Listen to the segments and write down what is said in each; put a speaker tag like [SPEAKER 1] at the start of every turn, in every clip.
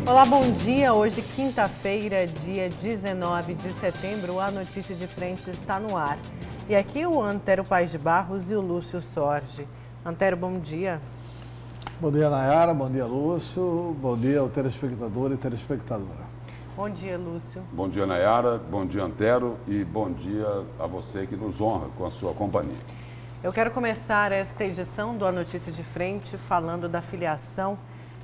[SPEAKER 1] Olá, bom dia. Hoje, quinta-feira, dia 19 de setembro, a Notícia de Frente está no ar. E aqui o Antero Paes de Barros e o Lúcio Sorge. Antero, bom dia.
[SPEAKER 2] Bom dia, Nayara. Bom dia, Lúcio. Bom dia ao telespectador e telespectadora.
[SPEAKER 1] Bom dia, Lúcio.
[SPEAKER 3] Bom dia, Nayara. Bom dia, Antero. E bom dia a você que nos honra com a sua companhia.
[SPEAKER 1] Eu quero começar esta edição do A Notícia de Frente falando da filiação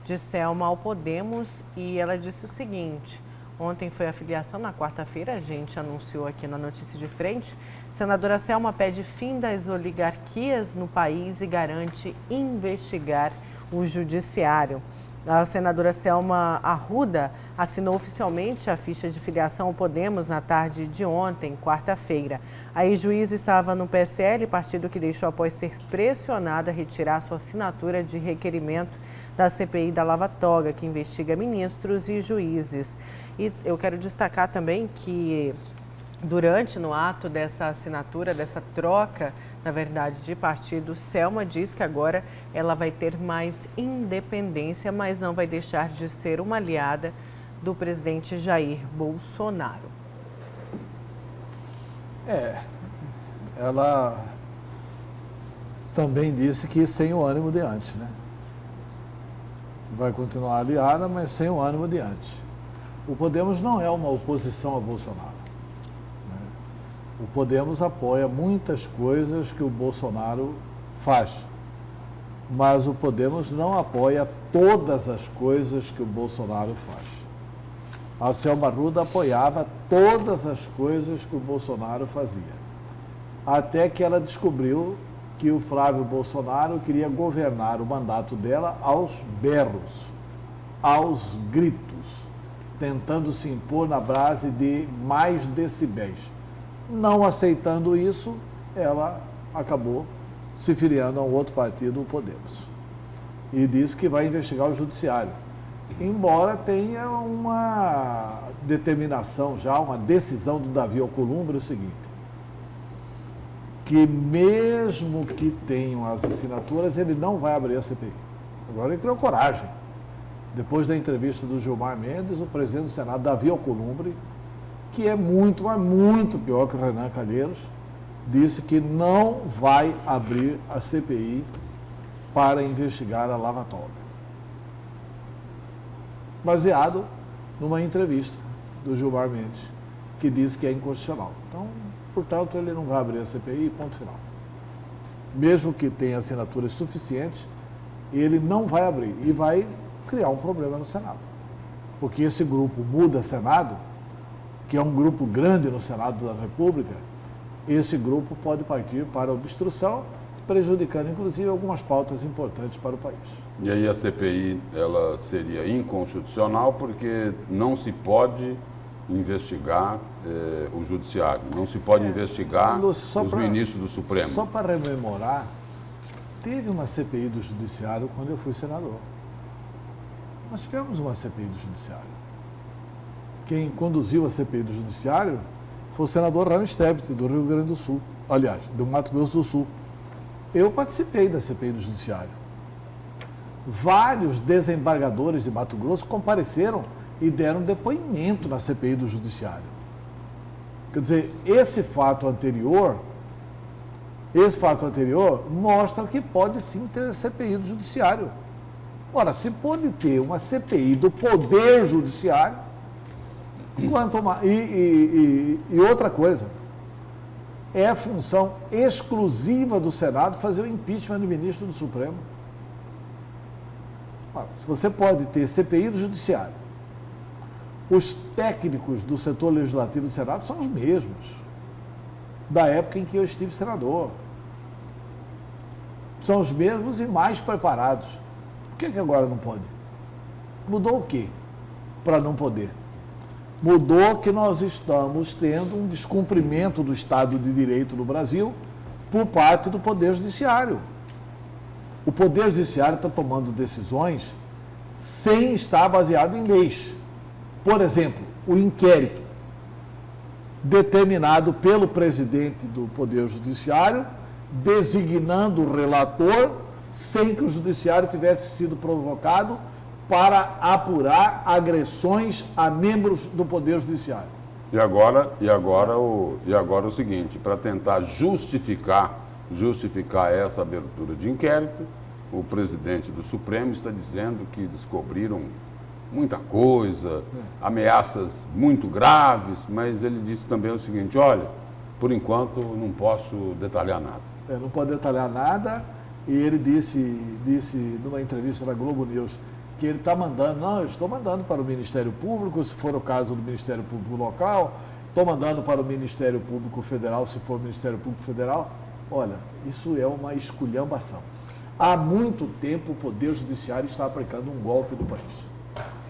[SPEAKER 1] de Selma ao Podemos, e ela disse o seguinte: ontem foi a filiação, na quarta-feira a gente anunciou aqui na Notícia de Frente. Senadora Selma pede fim das oligarquias no país e garante investigar o judiciário. A senadora Selma Arruda assinou oficialmente a ficha de filiação ao Podemos na tarde de ontem, quarta-feira. A ex-juíza estava no PSL, partido que deixou após ser pressionada a retirar sua assinatura de requerimento da CPI da Lava Toga, que investiga ministros e juízes. E eu quero destacar também que no ato dessa assinatura, dessa troca, na verdade, de partido, Selma diz que agora ela vai ter mais independência, mas não vai deixar de ser uma aliada do presidente Jair Bolsonaro.
[SPEAKER 2] Ela também disse que sem o ânimo de antes, né? Vai continuar aliada, mas sem o ânimo de antes. O Podemos não é uma oposição a Bolsonaro. O Podemos apoia muitas coisas que o Bolsonaro faz, mas o Podemos não apoia todas as coisas que o Bolsonaro faz. A Selma Arruda apoiava todas as coisas que o Bolsonaro fazia, até que ela descobriu que o Flávio Bolsonaro queria governar o mandato dela aos berros, aos gritos, tentando se impor na base de mais decibéis. Não aceitando isso, ela acabou se filiando a um outro partido, o Podemos. E disse que vai investigar o judiciário. Embora tenha uma determinação já, uma decisão do Davi Alcolumbre, o seguinte: que mesmo que tenham as assinaturas, ele não vai abrir a CPI. Agora ele criou coragem. Depois da entrevista do Gilmar Mendes, o presidente do Senado, Davi Alcolumbre, que é muito, mas muito pior que o Renan Calheiros, disse que não vai abrir a CPI para investigar a Lava Toga. Baseado numa entrevista do Gilmar Mendes, que disse que é inconstitucional. Então, portanto, ele não vai abrir a CPI, ponto final. Mesmo que tenha assinaturas suficientes, ele não vai abrir e vai criar um problema no Senado. Porque esse grupo Muda Senado, que é um grupo grande no Senado da República, esse grupo pode partir para a obstrução, prejudicando inclusive algumas pautas importantes para o país.
[SPEAKER 3] E aí a CPI, ela seria inconstitucional porque não se pode investigar o judiciário, não se pode investigar os ministros do Supremo.
[SPEAKER 2] Só para rememorar, teve uma CPI do judiciário quando eu fui senador. Nós tivemos uma CPI do judiciário. Quem conduziu a CPI do judiciário foi o senador Ramos Tebet, do Rio Grande do Sul, aliás, do Mato Grosso do Sul. Eu participei da CPI do judiciário. Vários desembargadores de Mato Grosso compareceram e deram depoimento na CPI do judiciário. Quer dizer, esse fato anterior mostra que pode sim ter CPI do judiciário. Ora, se pode ter uma CPI do Poder Judiciário, e outra coisa, é a função exclusiva do Senado fazer o impeachment do ministro do Supremo. Ora, se você pode ter CPI do Judiciário, os técnicos do setor legislativo do Senado são os mesmos da época em que eu estive senador. São os mesmos e mais preparados. Por que agora não pode? Mudou o quê para não poder? Mudou que nós estamos tendo um descumprimento do Estado de Direito no Brasil por parte do Poder Judiciário. O Poder Judiciário está tomando decisões sem estar baseado em leis. Por exemplo, o inquérito determinado pelo presidente do Poder Judiciário, designando o relator, sem que o Judiciário tivesse sido provocado para apurar agressões a membros do Poder Judiciário.
[SPEAKER 3] E agora o seguinte, para tentar justificar essa abertura de inquérito, o presidente do Supremo está dizendo que descobriram muita coisa, ameaças muito graves, mas ele disse também o seguinte, olha, por enquanto não posso detalhar nada.
[SPEAKER 2] Não pode detalhar nada, e ele disse numa entrevista na Globo News que ele está mandando, eu estou mandando para o Ministério Público, se for o caso do Ministério Público local, estou mandando para o Ministério Público Federal, se for o Ministério Público Federal. Olha, isso é uma esculhambação. Há muito tempo o Poder Judiciário está aplicando um golpe do país.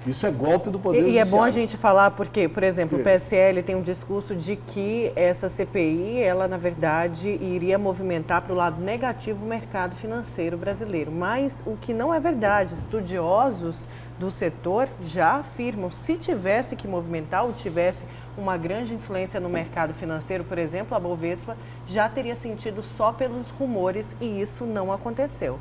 [SPEAKER 2] Isso é golpe do Poder Judiciário.
[SPEAKER 1] E é bom a gente falar porque, por exemplo, o PSL tem um discurso de que essa CPI, ela na verdade iria movimentar para o lado negativo o mercado financeiro brasileiro. Mas o que não é verdade, estudiosos do setor já afirmam, se tivesse que movimentar ou tivesse uma grande influência no mercado financeiro, por exemplo, a Bovespa já teria sentido só pelos rumores e isso não aconteceu.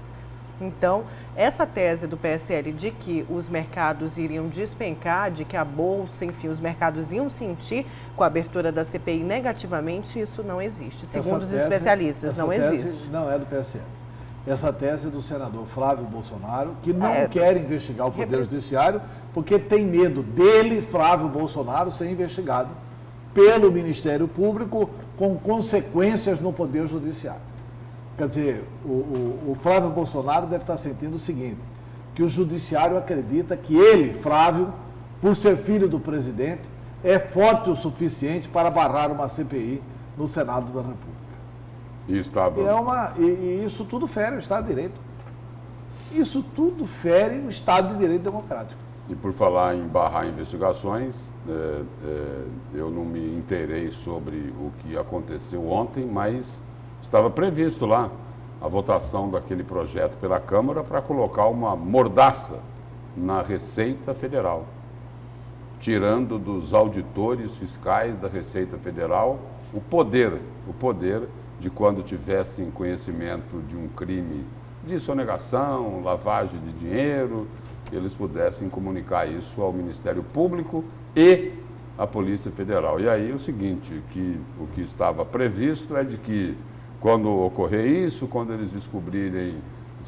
[SPEAKER 1] Então, essa tese do PSL de que os mercados iriam despencar, de que a Bolsa, enfim, os mercados iam sentir com a abertura da CPI negativamente, isso não existe. Segundo os especialistas, não existe.
[SPEAKER 2] Essa tese não é do PSL. Essa tese é do senador Flávio Bolsonaro, que não quer investigar o Poder Judiciário, porque tem medo dele, Flávio Bolsonaro, ser investigado pelo Ministério Público com consequências no Poder Judiciário. Quer dizer, o Flávio Bolsonaro deve estar sentindo o seguinte, que o Judiciário acredita que ele, Flávio, por ser filho do presidente, é forte o suficiente para barrar uma CPI no Senado da República. E isso tudo fere o Estado de Direito. Isso tudo fere o Estado de Direito democrático.
[SPEAKER 3] E por falar em barrar investigações, eu não me inteirei sobre o que aconteceu ontem, mas estava previsto lá a votação daquele projeto pela Câmara para colocar uma mordaça na Receita Federal, tirando dos auditores fiscais da Receita Federal o poder de quando tivessem conhecimento de um crime de sonegação, lavagem de dinheiro, eles pudessem comunicar isso ao Ministério Público e à Polícia Federal. E aí o seguinte, o que estava previsto é de que quando ocorrer isso, quando eles descobrirem,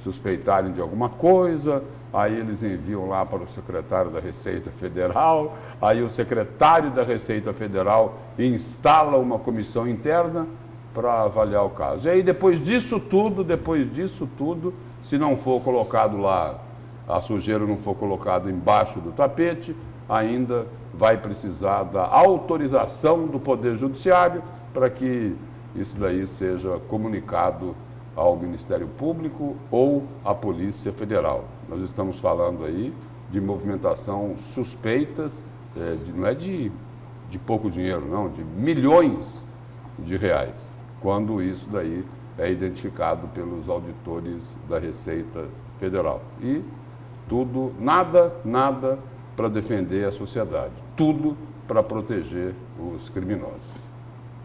[SPEAKER 3] suspeitarem de alguma coisa, aí eles enviam lá para o secretário da Receita Federal, aí o secretário da Receita Federal instala uma comissão interna para avaliar o caso. E aí depois disso tudo, se não for colocado lá, a sujeira não for colocada embaixo do tapete, ainda vai precisar da autorização do Poder Judiciário para que isso daí seja comunicado ao Ministério Público ou à Polícia Federal. Nós estamos falando aí de movimentação suspeitas, não é de pouco dinheiro, não, de milhões de reais, quando isso daí é identificado pelos auditores da Receita Federal. E tudo, nada para defender a sociedade, tudo para proteger os criminosos.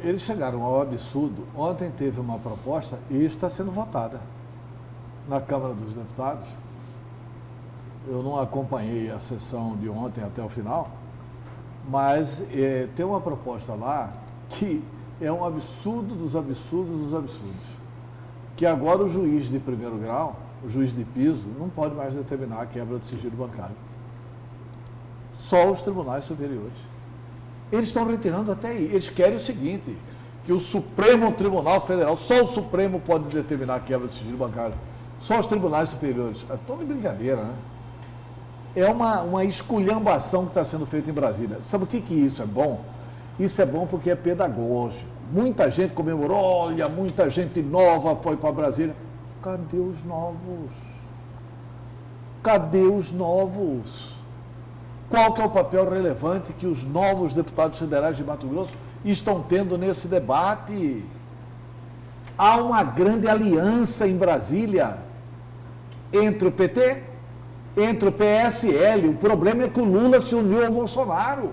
[SPEAKER 2] Eles chegaram ao absurdo. Ontem teve uma proposta e está sendo votada na Câmara dos Deputados. Eu não acompanhei a sessão de ontem até o final, mas tem uma proposta lá que é um absurdo dos absurdos dos absurdos. Que agora o juiz de primeiro grau, o juiz de piso, não pode mais determinar a quebra do sigilo bancário. Só os tribunais superiores. Eles estão retirando até aí. Eles querem o seguinte, que o Supremo Tribunal Federal, só o Supremo pode determinar a quebra do sigilo bancário. Só os tribunais superiores. É toda brincadeira, né? É uma esculhambação que está sendo feita em Brasília. Sabe o que isso é bom? Isso é bom porque é pedagógico. Muita gente comemorou, olha, muita gente nova foi para Brasília. Cadê os novos? Cadê os novos? Qual que é o papel relevante que os novos deputados federais de Mato Grosso estão tendo nesse debate? Há uma grande aliança em Brasília entre o PT, entre o PSL. O problema é que o Lula se uniu ao Bolsonaro.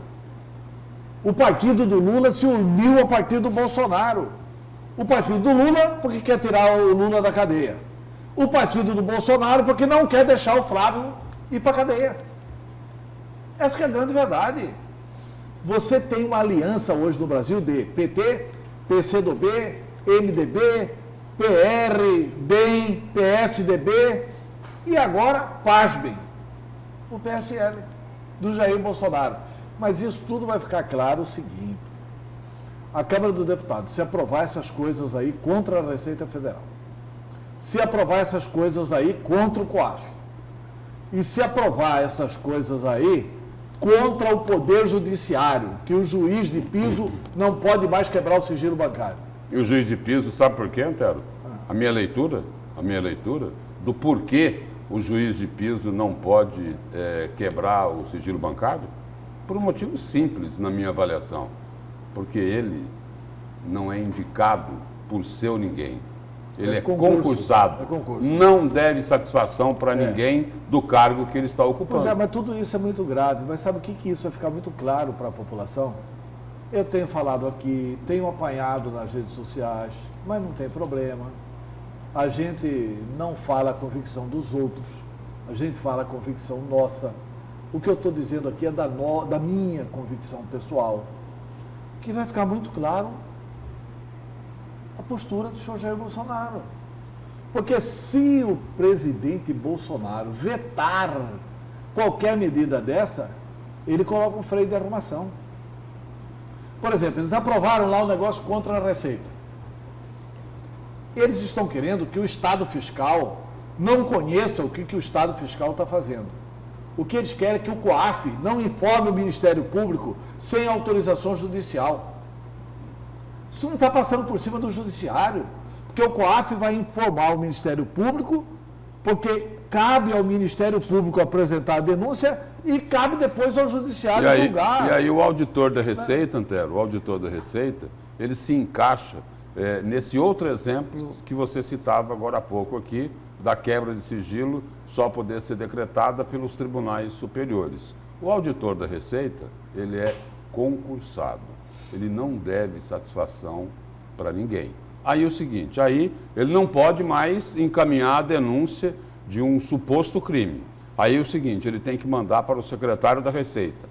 [SPEAKER 2] O partido do Lula se uniu ao partido do Bolsonaro. O partido do Lula porque quer tirar o Lula da cadeia. O partido do Bolsonaro porque não quer deixar o Flávio ir para a cadeia. Essa que é a grande verdade. Você tem uma aliança hoje no Brasil de PT, PCdoB, MDB, PR, DEM, PSDB e agora, pasmem, o PSL, do Jair Bolsonaro. Mas isso tudo vai ficar claro o seguinte: a Câmara dos Deputados, se aprovar essas coisas aí contra a Receita Federal, se aprovar essas coisas aí contra o COAF, e se aprovar essas coisas aí contra o Poder Judiciário, que o juiz de piso não pode mais quebrar o sigilo bancário.
[SPEAKER 3] E o juiz de piso, sabe por quê, Antero? A minha leitura do porquê o juiz de piso não pode quebrar o sigilo bancário, por um motivo simples na minha avaliação. Porque ele não é indicado por seu ninguém. Ele é concursado. Não deve satisfação para ninguém do cargo que ele está ocupando.
[SPEAKER 2] Pois é, mas tudo isso é muito grave. Mas sabe o que isso vai ficar muito claro para a população? Eu tenho falado aqui, tenho apanhado nas redes sociais, mas não tem problema. A gente não fala a convicção dos outros, a gente fala a convicção nossa. O que eu estou dizendo aqui é da minha convicção pessoal, que vai ficar muito claro a postura do senhor Jair Bolsonaro. Porque se o presidente Bolsonaro vetar qualquer medida dessa, ele coloca um freio de arrumação. Por exemplo, eles aprovaram lá o negócio contra a Receita. Eles estão querendo que o Estado Fiscal não conheça o que o Estado Fiscal está fazendo. O que eles querem é que o COAF não informe o Ministério Público sem autorização judicial. Isso não está passando por cima do Judiciário, porque o COAF vai informar o Ministério Público, porque cabe ao Ministério Público apresentar a denúncia e cabe depois ao Judiciário julgar.
[SPEAKER 3] E aí o auditor da Receita, Antero, o auditor da Receita, ele se encaixa nesse outro exemplo que você citava agora há pouco aqui, da quebra de sigilo só poder ser decretada pelos tribunais superiores. O auditor da Receita, ele é concursado. Ele não deve satisfação para ninguém. Aí o seguinte, aí ele não pode mais encaminhar a denúncia de um suposto crime. Aí o seguinte, ele tem que mandar para o secretário da Receita,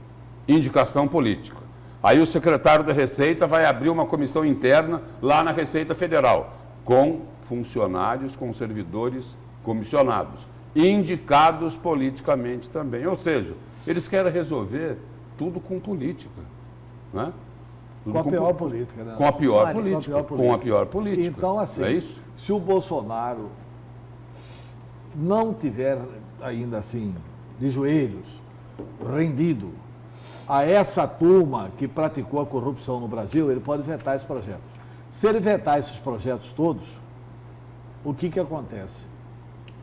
[SPEAKER 3] indicação política. Aí o secretário da Receita vai abrir uma comissão interna lá na Receita Federal, com funcionários, com servidores comissionados, indicados politicamente também. Ou seja, eles querem resolver tudo com política, né?
[SPEAKER 2] Com a pior política, né?
[SPEAKER 3] Com a pior política. Com a pior política.
[SPEAKER 2] Então, assim,
[SPEAKER 3] é isso?
[SPEAKER 2] Se o Bolsonaro não tiver ainda assim, de joelhos, rendido a essa turma que praticou a corrupção no Brasil, ele pode vetar esse projeto. Se ele vetar esses projetos todos, o que acontece?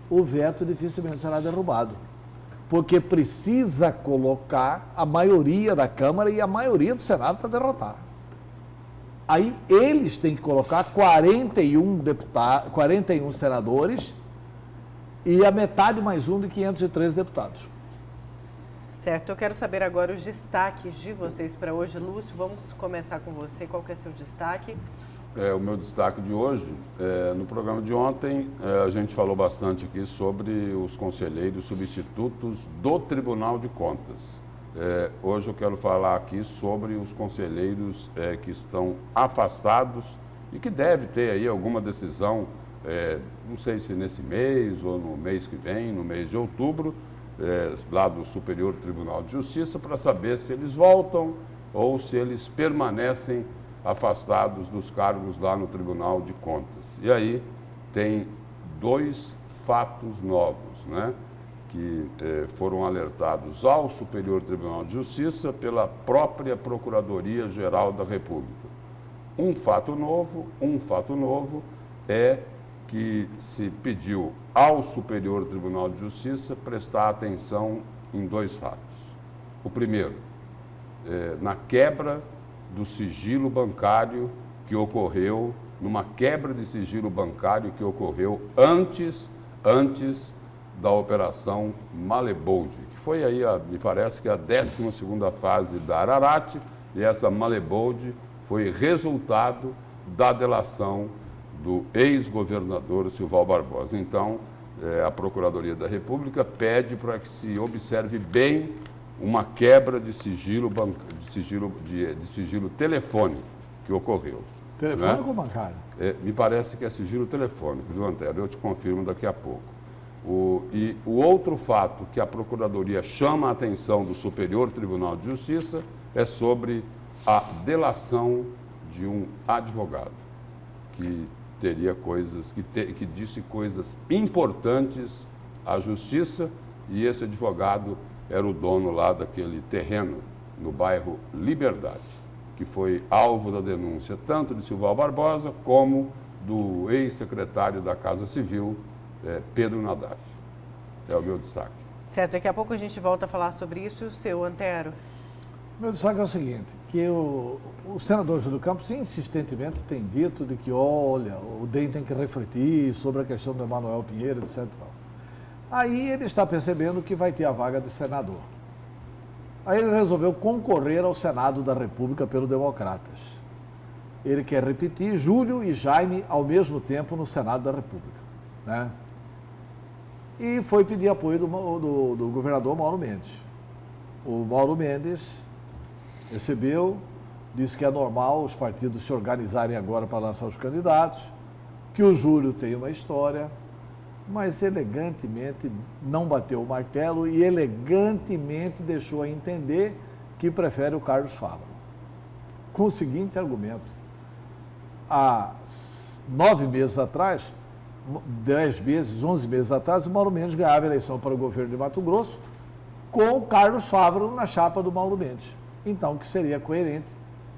[SPEAKER 2] O veto dificilmente será derrubado, porque precisa colocar a maioria da Câmara e a maioria do Senado para derrotar. Aí eles têm que colocar 41 senadores e a metade mais um de 513 deputados.
[SPEAKER 1] Certo, eu quero saber agora os destaques de vocês para hoje. Lúcio, vamos começar com você. Qual que é o seu destaque?
[SPEAKER 3] O meu destaque de hoje, no programa de ontem, a gente falou bastante aqui sobre os conselheiros substitutos do Tribunal de Contas. Hoje eu quero falar aqui sobre os conselheiros que estão afastados e que deve ter aí alguma decisão, não sei se nesse mês ou no mês que vem, no mês de outubro, lá do Superior Tribunal de Justiça, para saber se eles voltam ou se eles permanecem afastados dos cargos lá no Tribunal de Contas. E aí tem dois fatos novos, né, que foram alertados ao Superior Tribunal de Justiça pela própria Procuradoria-Geral da República. Um fato novo é que se pediu ao Superior Tribunal de Justiça prestar atenção em dois fatos. O primeiro, na quebra do sigilo bancário que ocorreu, numa quebra de sigilo bancário que ocorreu antes da Operação Malebold, que foi aí, me parece que a 12ª fase da Ararat, e essa Malebold foi resultado da delação do ex-governador Silval Barbosa. Então, a Procuradoria da República pede para que se observe bem uma quebra de sigilo, de sigilo telefônico que ocorreu.
[SPEAKER 2] Telefônico ou bancário?
[SPEAKER 3] Me parece que é sigilo telefônico, viu, Antero? Eu te confirmo daqui a pouco. E o outro fato que a Procuradoria chama a atenção do Superior Tribunal de Justiça é sobre a delação de um advogado que teria coisas, que disse coisas importantes à Justiça, e esse advogado era o dono lá daquele terreno no bairro Liberdade, que foi alvo da denúncia tanto de Silval Barbosa como do ex-secretário da Casa Civil, Pedro Nadaf. É o meu destaque.
[SPEAKER 1] Certo, daqui a pouco a gente volta a falar sobre isso. E o seu, Antero?
[SPEAKER 2] Meu destaque é o seguinte, que o senador Júlio Campos insistentemente tem dito de que, olha, o DEM tem que refletir sobre a questão do Emanuel Pinheiro, etc. Aí ele está percebendo que vai ter a vaga de senador. Aí ele resolveu concorrer ao Senado da República pelo Democratas. Ele quer repetir Júlio e Jaime ao mesmo tempo no Senado da República, né? E foi pedir apoio do governador Mauro Mendes. O Mauro Mendes recebeu, disse que é normal os partidos se organizarem agora para lançar os candidatos, que o Júlio tem uma história, mas elegantemente não bateu o martelo e elegantemente deixou a entender que prefere o Carlos Fávaro. Com o seguinte argumento: há 9 meses atrás, 10 meses, 11 meses atrás, o Mauro Mendes ganhava a eleição para o governo de Mato Grosso com o Carlos Fávaro na chapa do Mauro Mendes. Então, que seria coerente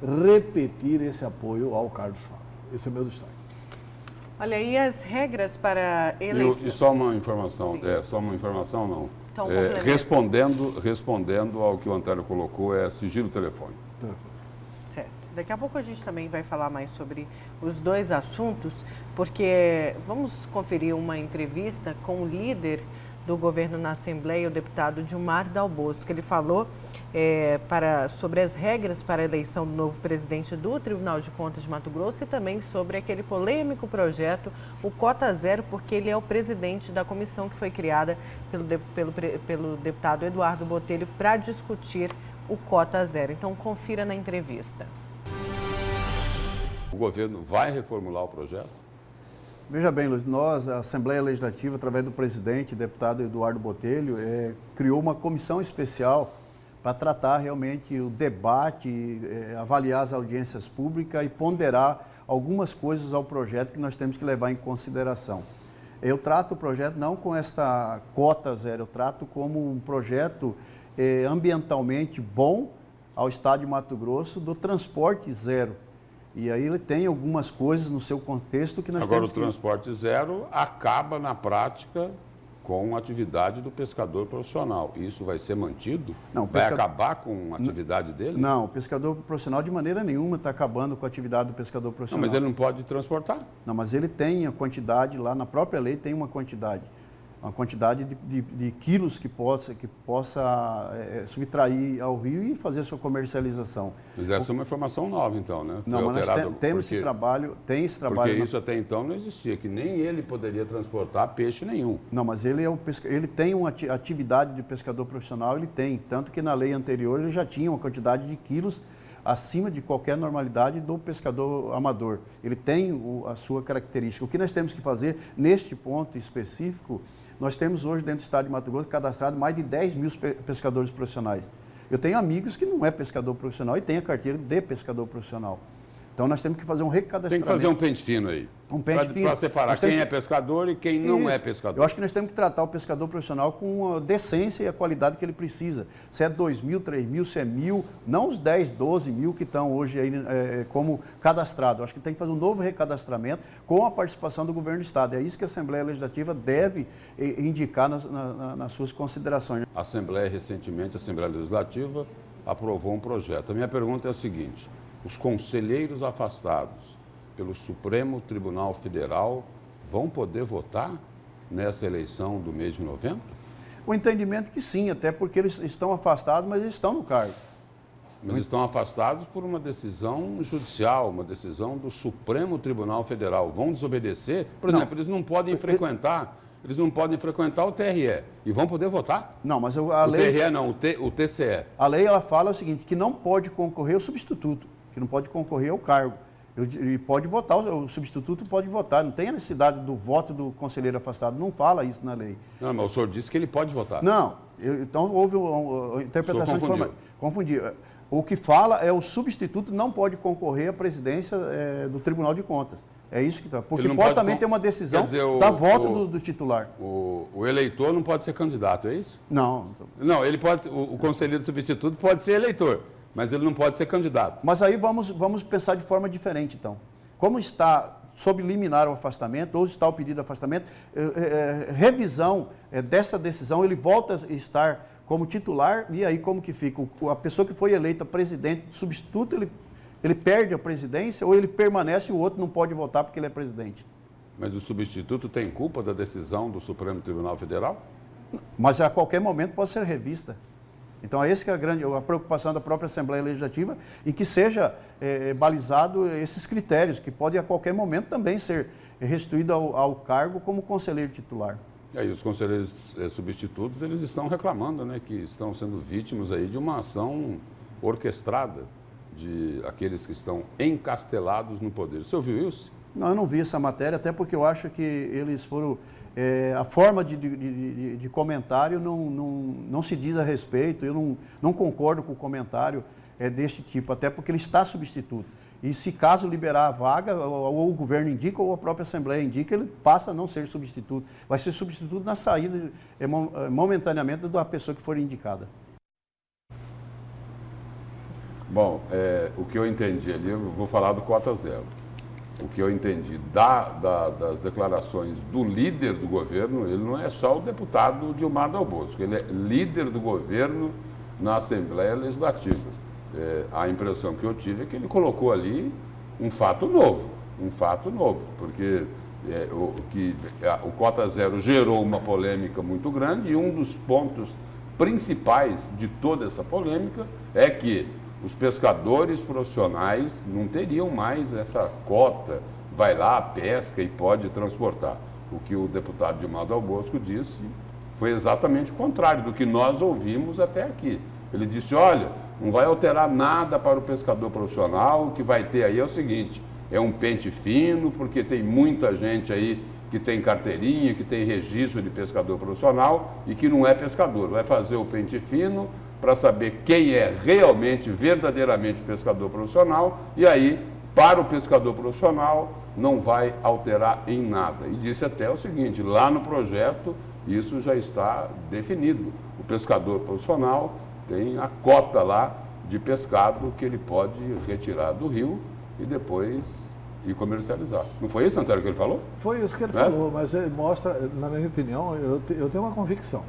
[SPEAKER 2] repetir esse apoio ao Carlos Fávaro. Esse é o meu destaque.
[SPEAKER 1] Olha, e as regras para eleição?
[SPEAKER 3] E só uma informação, só uma informação não.
[SPEAKER 1] Então,
[SPEAKER 3] respondendo ao que o Antero colocou, é sigilo telefônico.
[SPEAKER 1] Certo. Daqui a pouco a gente também vai falar mais sobre os dois assuntos, porque vamos conferir uma entrevista com o líder do governo na Assembleia, o deputado Dilmar Dalbosco, que ele falou sobre as regras para a eleição do novo presidente do Tribunal de Contas de Mato Grosso e também sobre aquele polêmico projeto, o Cota Zero, porque ele é o presidente da comissão que foi criada pelo deputado Eduardo Botelho para discutir o Cota Zero. Então, confira na entrevista.
[SPEAKER 3] O governo vai reformular o projeto?
[SPEAKER 4] Veja bem, Luiz, nós, a Assembleia Legislativa, através do presidente, deputado Eduardo Botelho, criou uma comissão especial para tratar realmente o debate, avaliar as audiências públicas e ponderar algumas coisas ao projeto que nós temos que levar em consideração. Eu trato o projeto não com esta cota zero, eu trato como um projeto ambientalmente bom ao estado de Mato Grosso do transporte zero. E aí ele tem algumas coisas no seu contexto que nós
[SPEAKER 3] Agora,
[SPEAKER 4] temos
[SPEAKER 3] o transporte zero acaba na prática com a atividade do pescador profissional. Isso vai ser mantido?
[SPEAKER 4] Não,
[SPEAKER 3] vai acabar com a atividade dele?
[SPEAKER 4] Não, o pescador profissional de maneira nenhuma está acabando com a atividade do pescador profissional.
[SPEAKER 3] Não, mas ele não pode transportar?
[SPEAKER 4] Não, mas ele tem a quantidade, lá na própria lei tem uma quantidade de quilos que possa subtrair ao rio e fazer sua comercialização.
[SPEAKER 3] Mas essa é uma informação nova, então, né?
[SPEAKER 4] Foi não, mas nós temos esse trabalho,
[SPEAKER 3] Porque isso até então não existia, que nem ele poderia transportar peixe nenhum.
[SPEAKER 4] Não, mas ele tem uma atividade de pescador profissional, ele tem, tanto que na lei anterior ele já tinha uma quantidade de quilos acima de qualquer normalidade do pescador amador. Ele tem a sua característica. O que nós temos que fazer neste ponto específico, nós temos hoje dentro do estado de Mato Grosso cadastrado mais de 10 mil pescadores profissionais. Eu tenho amigos que não é pescador profissional e tem a carteira de pescador profissional. Então nós temos que fazer um recadastramento.
[SPEAKER 3] Tem que fazer um pente fino aí.
[SPEAKER 4] Um pente fino.
[SPEAKER 3] Para separar quem é pescador e quem não é pescador.
[SPEAKER 4] Eu acho que nós temos que tratar o pescador profissional com a decência e a qualidade que ele precisa. Se é 2 mil, 3 mil, se é 1.000, não os 10, 12 mil que estão hoje aí como cadastrados. Eu acho que tem que fazer um novo recadastramento com a participação do governo do estado. É isso que a Assembleia Legislativa deve indicar nas suas considerações.
[SPEAKER 3] A Assembleia, recentemente, a Assembleia Legislativa aprovou um projeto. A minha pergunta é a seguinte: os conselheiros afastados pelo Supremo Tribunal Federal vão poder votar nessa eleição do mês de novembro?
[SPEAKER 4] O entendimento que sim, até porque eles estão afastados, mas eles estão no cargo.
[SPEAKER 3] Mas estão afastados por uma decisão judicial, uma decisão do Supremo Tribunal Federal. Vão desobedecer? Por exemplo, eles não podem frequentar eles não podem frequentar o TRE e vão poder votar?
[SPEAKER 4] Não, mas a
[SPEAKER 3] O
[SPEAKER 4] lei...
[SPEAKER 3] TRE não, o TCE.
[SPEAKER 4] A lei ela fala o seguinte, que não pode concorrer o substituto, que não pode concorrer ao cargo. E pode votar, o substituto pode votar, não tem a necessidade do voto do conselheiro afastado, não fala isso na lei.
[SPEAKER 3] Não, mas o senhor disse que ele pode votar.
[SPEAKER 4] Não, então houve uma interpretação de forma... Confundi. O que fala é o substituto não pode concorrer à presidência do Tribunal de Contas. É isso que está. Porque pode também ter uma decisão da volta do titular.
[SPEAKER 3] O eleitor não pode ser candidato, é isso?
[SPEAKER 4] Não.
[SPEAKER 3] Não, ele pode. O conselheiro substituto pode ser eleitor, mas ele não pode ser candidato.
[SPEAKER 4] Mas aí vamos pensar de forma diferente, então. Como está sob liminar o afastamento, ou está o pedido de afastamento, revisão dessa decisão, ele volta a estar como titular, e aí como que fica? A pessoa que foi eleita presidente, substituto, ele perde a presidência, ou ele permanece e o outro não pode votar porque ele é presidente?
[SPEAKER 3] Mas o substituto tem culpa da decisão do Supremo Tribunal Federal?
[SPEAKER 4] Mas a qualquer momento pode ser revista. Então, essa que é a preocupação da própria Assembleia Legislativa, e que seja balizado esses critérios, que pode a qualquer momento também ser restituído ao cargo como conselheiro titular.
[SPEAKER 3] E aí os conselheiros substitutos, eles estão reclamando, né, que estão sendo vítimas aí de uma ação orquestrada de aqueles que estão encastelados no poder. Você ouviu isso?
[SPEAKER 4] Não, eu não vi essa matéria, até porque eu acho que eles foram... a forma de comentário não se diz a respeito, eu não concordo com o comentário deste tipo, até porque ele está substituto. E se caso liberar a vaga, ou o governo indica, ou a própria Assembleia indica, ele passa a não ser substituto. Vai ser substituto na saída, momentaneamente, da pessoa que for indicada.
[SPEAKER 3] Bom, o que eu entendi ali, eu vou falar do Cota Zero. O que eu entendi das declarações do líder do governo, ele não é só o deputado Gilmar Dal Bosco, ele é líder do governo na Assembleia Legislativa. A impressão que eu tive é que ele colocou ali um fato novo, porque o Cota Zero gerou uma polêmica muito grande, e um dos pontos principais de toda essa polêmica é que os pescadores profissionais não teriam mais essa cota, vai lá, pesca e pode transportar. O que o deputado Gilmar Dal Bosco disse foi exatamente o contrário do que nós ouvimos até aqui. Ele disse, olha, não vai alterar nada para o pescador profissional, o que vai ter aí é o seguinte, é um pente fino, porque tem muita gente aí que tem carteirinha, que tem registro de pescador profissional e que não é pescador. Vai fazer o pente fino para saber quem é realmente, verdadeiramente pescador profissional, e aí, para o pescador profissional, não vai alterar em nada. E disse até o seguinte, lá no projeto, isso já está definido. O pescador profissional tem a cota lá de pescado que ele pode retirar do rio e depois ir comercializar. Não foi isso, Antero, que ele falou?
[SPEAKER 2] Foi isso que ele falou, mas ele mostra, na minha opinião, eu tenho uma convicção.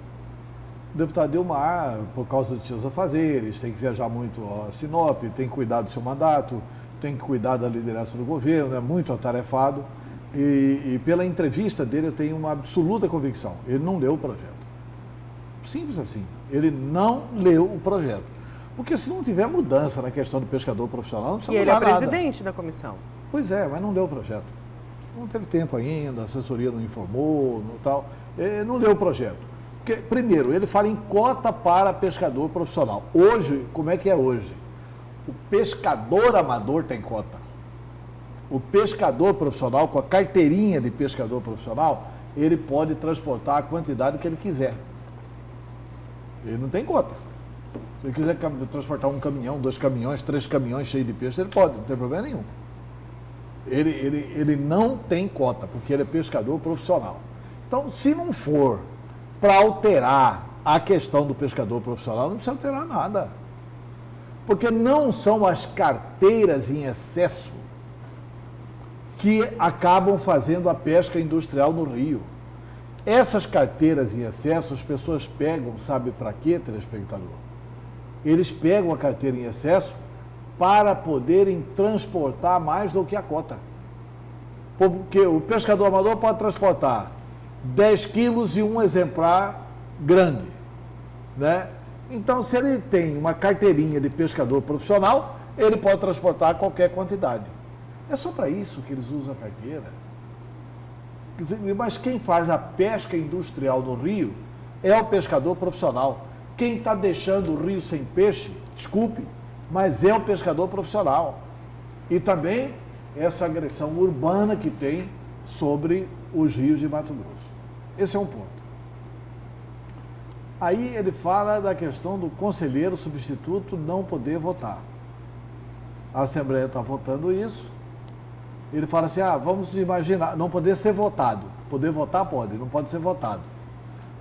[SPEAKER 2] O deputado Gilmar, por causa dos seus afazeres, tem que viajar muito a Sinop, tem que cuidar do seu mandato, tem que cuidar da liderança do governo, é muito atarefado. E pela entrevista dele eu tenho uma absoluta convicção. Ele não leu o projeto. Simples assim. Ele não leu o projeto. Porque se não tiver mudança na questão do pescador profissional, não precisa mudar nada.
[SPEAKER 1] E ele é presidente da comissão.
[SPEAKER 2] Pois é, mas não leu o projeto. Não teve tempo ainda, a assessoria não informou, tal. Ele não leu o projeto. Porque, primeiro, ele fala em cota para pescador profissional. Hoje, como é que é hoje? O pescador amador tem cota. O pescador profissional, com a carteirinha de pescador profissional, ele pode transportar a quantidade que ele quiser. Ele não tem cota. Se ele quiser transportar um caminhão, 2 caminhões, 3 caminhões cheios de peixe, ele pode, não tem problema nenhum. Ele não tem cota, porque ele é pescador profissional. Então, se não for para alterar a questão do pescador profissional, não precisa alterar nada. Porque não são as carteiras em excesso que acabam fazendo a pesca industrial no rio. Essas carteiras em excesso, as pessoas pegam, sabe para quê, telespectador? Eles pegam a carteira em excesso para poderem transportar mais do que a cota. Porque o pescador amador pode transportar 10 quilos e um exemplar grande, né? Então, se ele tem uma carteirinha de pescador profissional, ele pode transportar qualquer quantidade. É só para isso que eles usam a carteira. Mas quem faz a pesca industrial no rio é o pescador profissional. Quem está deixando o rio sem peixe, desculpe, mas é o pescador profissional. E também essa agressão urbana que tem sobre os rios de Mato Grosso. Esse é um ponto. Aí ele fala da questão do conselheiro substituto não poder votar. A Assembleia está votando isso. Ele fala assim, vamos imaginar, não poder ser votado. Poder votar pode, não pode ser votado.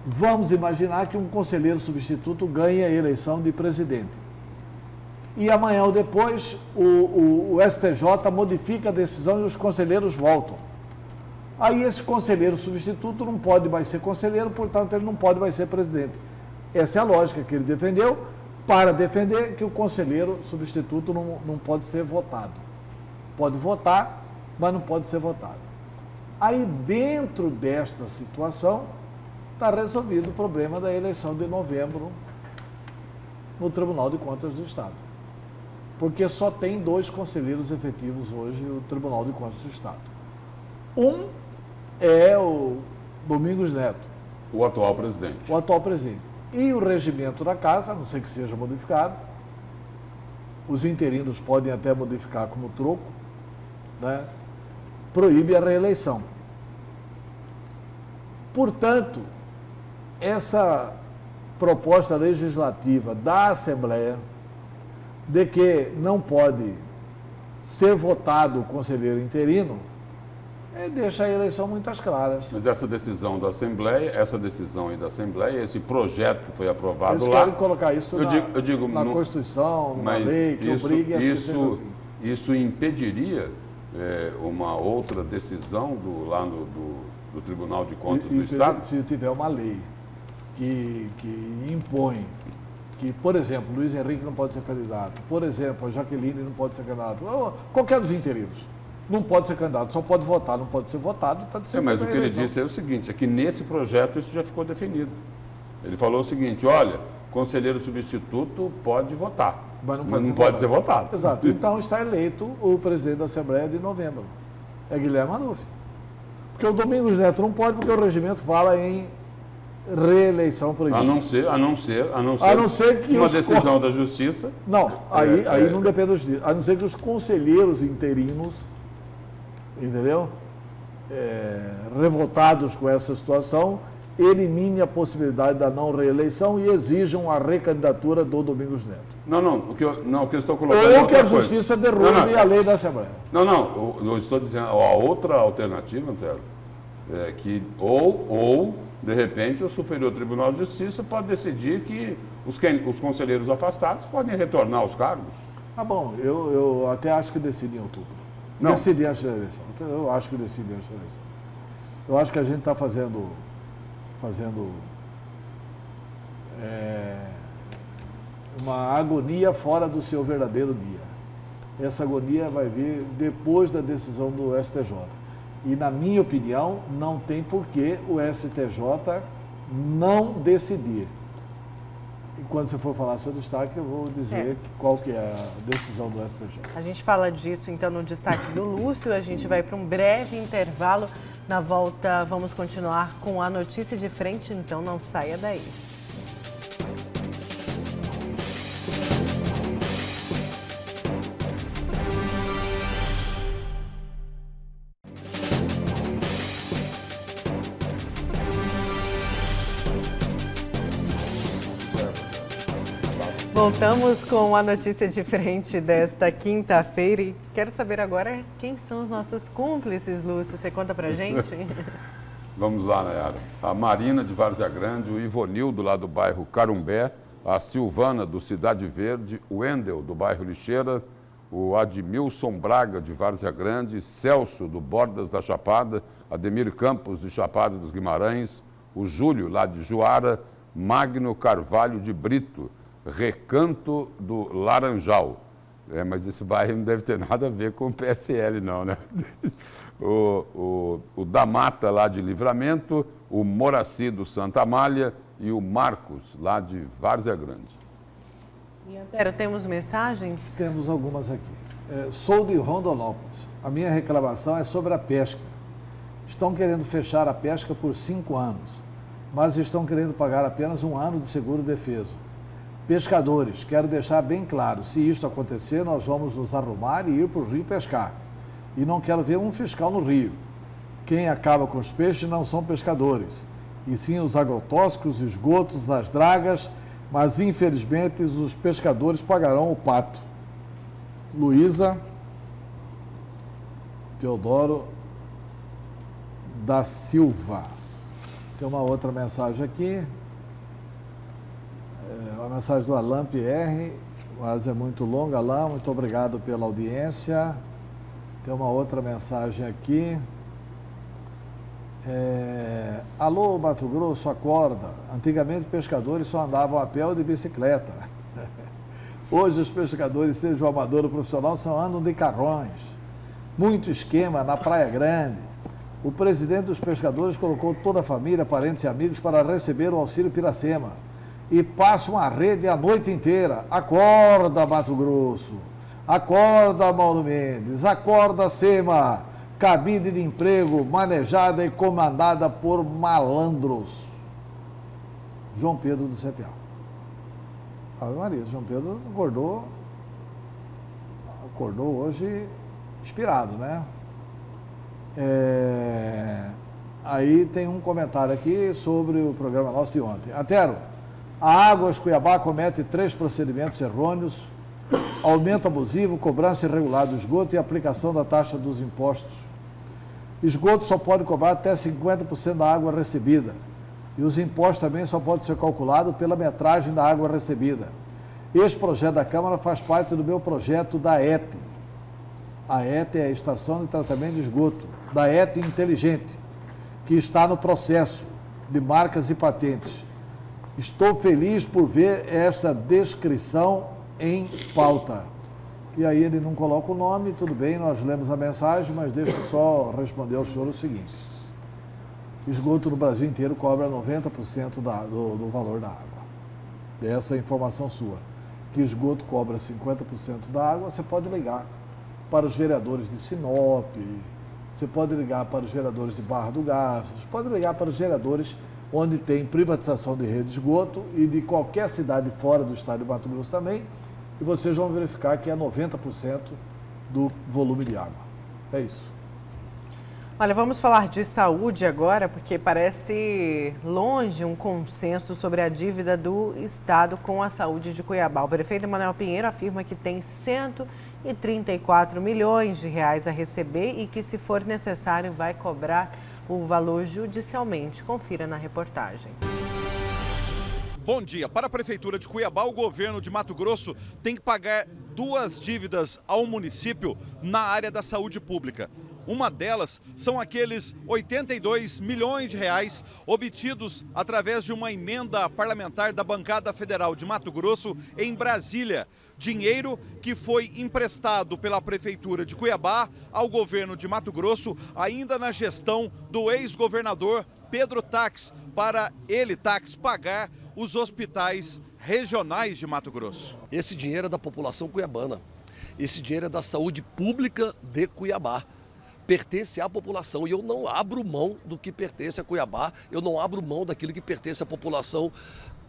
[SPEAKER 2] Vamos imaginar que um conselheiro substituto ganhe a eleição de presidente. E amanhã ou depois o STJ modifica a decisão e os conselheiros voltam. Aí esse conselheiro substituto não pode mais ser conselheiro, portanto ele não pode mais ser presidente. Essa é a lógica que ele defendeu para defender que o conselheiro substituto não pode ser votado. Pode votar, mas não pode ser votado. Aí dentro desta situação está resolvido o problema da eleição de novembro no Tribunal de Contas do Estado. Porque só tem 2 conselheiros efetivos hoje no Tribunal de Contas do Estado. Um é o Domingos Neto.
[SPEAKER 3] O atual presidente.
[SPEAKER 2] O atual presidente. E o regimento da casa, a não ser que seja modificado, os interinos podem até modificar como troco, né, proíbe a reeleição. Portanto, essa proposta legislativa da Assembleia de que não pode ser votado o conselheiro interino, deixa a eleição muito às claras.
[SPEAKER 3] Mas essa decisão da Assembleia, esse projeto que foi aprovado
[SPEAKER 2] Eles
[SPEAKER 3] lá...
[SPEAKER 2] querem colocar isso na Constituição, numa lei que obrigue a que seja assim.
[SPEAKER 3] Isso impediria uma outra decisão do Tribunal de Contas do Estado?
[SPEAKER 2] Se tiver uma lei que impõe que, por exemplo, Luiz Henrique não pode ser candidato, por exemplo, a Jaqueline não pode ser candidato, qualquer dos interinos não pode ser candidato, só pode votar, não pode ser votado, está decidido.
[SPEAKER 3] Mas o que ele disse é o seguinte, é que nesse projeto isso já ficou definido. Ele falou o seguinte, olha, conselheiro substituto pode votar, mas não pode ser votado.
[SPEAKER 2] Exato. Então está eleito o presidente da Assembleia de novembro. É Guilherme Maluf. Porque o Domingos Neto não pode, porque o regimento fala em reeleição proibida.
[SPEAKER 3] A não ser que uma decisão da Justiça...
[SPEAKER 2] Não, aí não depende da Justiça. A não ser que os conselheiros interinos, entendeu? Revoltados com essa situação, elimine a possibilidade da não reeleição e exijam a recandidatura do Domingos Neto.
[SPEAKER 3] O que eu estou colocando...
[SPEAKER 2] Ou que a Justiça derrube a lei da Assembleia.
[SPEAKER 3] Eu estou dizendo, a outra alternativa, Antero, é que de repente, o Superior Tribunal de Justiça pode decidir que os conselheiros afastados podem retornar aos cargos.
[SPEAKER 2] Bom, eu até acho que decide em outubro. Decide antes da eleição. Eu acho que decide antes da eleição. Eu acho que a gente está fazendo uma agonia fora do seu verdadeiro dia. Essa agonia vai vir depois da decisão do STJ. E, na minha opinião, não tem por que o STJ não decidir. E quando você for falar seu destaque, eu vou dizer qual que é a decisão do STJ.
[SPEAKER 1] A gente fala disso, então, no destaque do Lúcio. A gente vai para um breve intervalo. Na volta, vamos continuar com a notícia de frente, então não saia daí. Voltamos com a notícia de frente desta quinta-feira e quero saber agora quem são os nossos cúmplices, Lúcio. Você conta pra gente?
[SPEAKER 3] Vamos lá, Nayara. A Marina de Várzea Grande, o Ivonildo lá do bairro Carumbé, a Silvana do Cidade Verde, o Wendel do bairro Lixeira, o Admilson Braga de Várzea Grande, Celso do Bordas da Chapada, Ademir Campos de Chapada dos Guimarães, o Júlio lá de Juara, Magno Carvalho de Brito, Recanto do Laranjal. Mas esse bairro não deve ter nada a ver com o PSL, não, né? O da Mata, lá de Livramento, o Moraci do Santa Amália e o Marcos, lá de Várzea Grande.
[SPEAKER 1] E, Antero, temos mensagens?
[SPEAKER 2] Temos algumas aqui. Sou de Rondonópolis. A minha reclamação é sobre a pesca. Estão querendo fechar a pesca por 5 anos, mas estão querendo pagar apenas 1 ano de seguro-defeso. Pescadores, quero deixar bem claro, se isto acontecer, nós vamos nos arrumar e ir para o rio pescar. E não quero ver um fiscal no rio. Quem acaba com os peixes não são pescadores, e sim os agrotóxicos, esgotos, as dragas, mas infelizmente os pescadores pagarão o pato. Luísa Teodoro da Silva. Tem uma outra mensagem aqui. Uma mensagem do Alain Pierre, mas é muito longa. Alain, muito obrigado pela audiência. Tem uma outra mensagem aqui. Alô, Mato Grosso, acorda. Antigamente pescadores só andavam a pé ou de bicicleta. Hoje os pescadores, seja amador ou profissional, só andam de carrões. Muito esquema na Praia Grande. O presidente dos pescadores colocou toda a família, parentes e amigos para receber o auxílio Piracema. E passa uma rede a noite inteira. Acorda, Mato Grosso. Acorda, Mauro Mendes. Acorda, Sema. Cabide de emprego manejada e comandada por malandros. João Pedro do CPA. Ave Maria, João Pedro acordou hoje inspirado, né? Aí tem um comentário aqui sobre o programa nosso de ontem. Antero, a Águas Cuiabá comete 3 procedimentos errôneos: aumento abusivo, cobrança irregular do esgoto e aplicação da taxa dos impostos. Esgoto só pode cobrar até 50% da água recebida. E os impostos também só podem ser calculados pela metragem da água recebida. Este projeto da Câmara faz parte do meu projeto da ET. A ET é a Estação de Tratamento de Esgoto, da ET Inteligente, que está no processo de marcas e patentes. Estou feliz por ver essa descrição em pauta. E aí ele não coloca o nome, tudo bem, nós lemos a mensagem, mas deixa eu só responder ao senhor o seguinte. Esgoto no Brasil inteiro cobra 90% do valor da água. Dessa informação sua. Que esgoto cobra 50% da água, você pode ligar para os vereadores de Sinop, você pode ligar para os vereadores de Barra do Garças, você pode ligar para os vereadores onde tem privatização de rede de esgoto e de qualquer cidade fora do estado de Mato Grosso também, e vocês vão verificar que é 90% do volume de água. É isso.
[SPEAKER 1] Olha, vamos falar de saúde agora, porque parece longe um consenso sobre a dívida do Estado com a saúde de Cuiabá. O prefeito Emanuel Pinheiro afirma que tem 134 milhões de reais a receber e que, se for necessário, vai cobrar o valor judicialmente. Confira na reportagem.
[SPEAKER 5] Bom dia. Para a Prefeitura de Cuiabá, o governo de Mato Grosso tem que pagar 2 dívidas ao município na área da saúde pública. Uma delas são aqueles 82 milhões de reais obtidos através de uma emenda parlamentar da bancada federal de Mato Grosso em Brasília. Dinheiro que foi emprestado pela Prefeitura de Cuiabá ao governo de Mato Grosso, ainda na gestão do ex-governador Pedro Taques, para ele, Taques, pagar os hospitais regionais de Mato Grosso.
[SPEAKER 6] Esse dinheiro é da população cuiabana, esse dinheiro é da saúde pública de Cuiabá. Pertence à população e eu não abro mão do que pertence a Cuiabá, eu não abro mão daquilo que pertence à população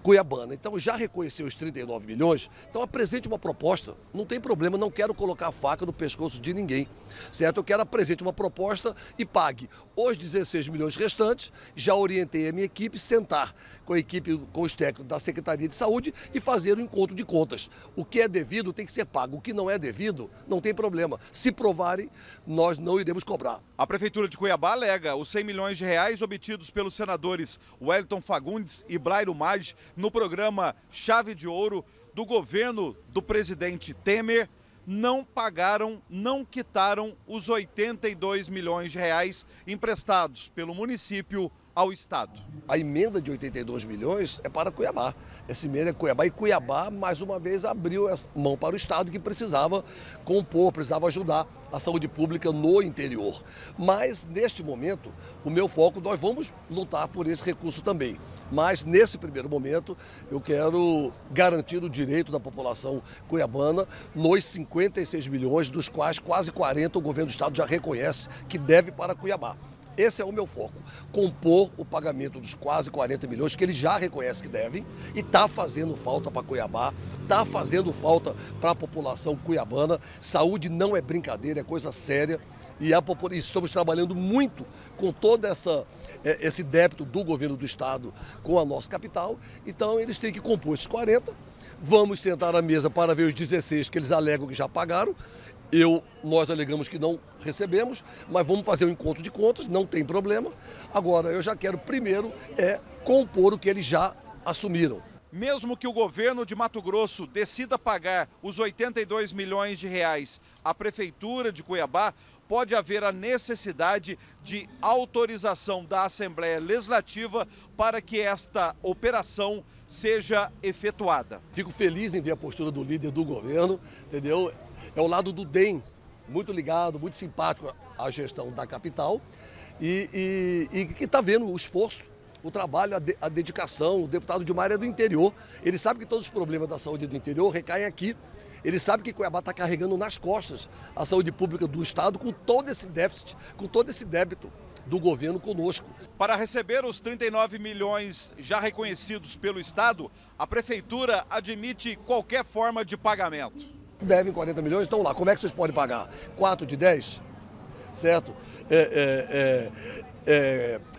[SPEAKER 6] cuiabana. Então já reconheceu os 39 milhões, então apresente uma proposta, não tem problema, não quero colocar a faca no pescoço de ninguém, certo? Eu quero apresente uma proposta e pague os 16 milhões restantes. Já orientei a minha equipe, sentar com a equipe, com os técnicos da Secretaria de Saúde e fazer um encontro de contas. O que é devido tem que ser pago, o que não é devido não tem problema. Se provarem, nós não iremos cobrar.
[SPEAKER 5] A Prefeitura de Cuiabá alega os 100 milhões de reais obtidos pelos senadores Wellington Fagundes e Blairo Maggi no programa Chave de Ouro do governo do presidente Temer, não pagaram, não quitaram os 82 milhões de reais emprestados pelo município ao Estado.
[SPEAKER 6] A emenda de 82 milhões é para Cuiabá. Essa emenda é Cuiabá e Cuiabá, mais uma vez, abriu a mão para o Estado que precisava compor, precisava ajudar a saúde pública no interior. Mas, neste momento, o meu foco, nós vamos lutar por esse recurso também. Mas, nesse primeiro momento, eu quero garantir o direito da população cuiabana nos 56 milhões, dos quais quase 40 o governo do Estado já reconhece que deve para Cuiabá. Esse é o meu foco, compor o pagamento dos quase 40 milhões que ele já reconhece que devem e está fazendo falta para Cuiabá, está fazendo falta para a população cuiabana. Saúde não é brincadeira, é coisa séria e estamos trabalhando muito com todo esse débito do governo do estado com a nossa capital. Então eles têm que compor esses 40, vamos sentar à mesa para ver os 16 que eles alegam que já pagaram. Nós alegamos que não recebemos, mas vamos fazer um encontro de contas, não tem problema. Agora, eu já quero primeiro compor o que eles já assumiram.
[SPEAKER 5] Mesmo que o governo de Mato Grosso decida pagar os 82 milhões de reais à Prefeitura de Cuiabá, pode haver a necessidade de autorização da Assembleia Legislativa para que esta operação seja efetuada.
[SPEAKER 6] Fico feliz em ver a postura do líder do governo, entendeu? É o lado do DEM, muito ligado, muito simpático à gestão da capital e que está vendo o esforço, o trabalho, a dedicação. O deputado Dilmar é do interior, ele sabe que todos os problemas da saúde do interior recaem aqui. Ele sabe que Cuiabá está carregando nas costas a saúde pública do estado com todo esse déficit, com todo esse débito do governo conosco.
[SPEAKER 5] Para receber os 39 milhões já reconhecidos pelo estado, a prefeitura admite qualquer forma de pagamento.
[SPEAKER 6] Devem 40 milhões, então lá, como é que vocês podem pagar? 4 de 10, certo?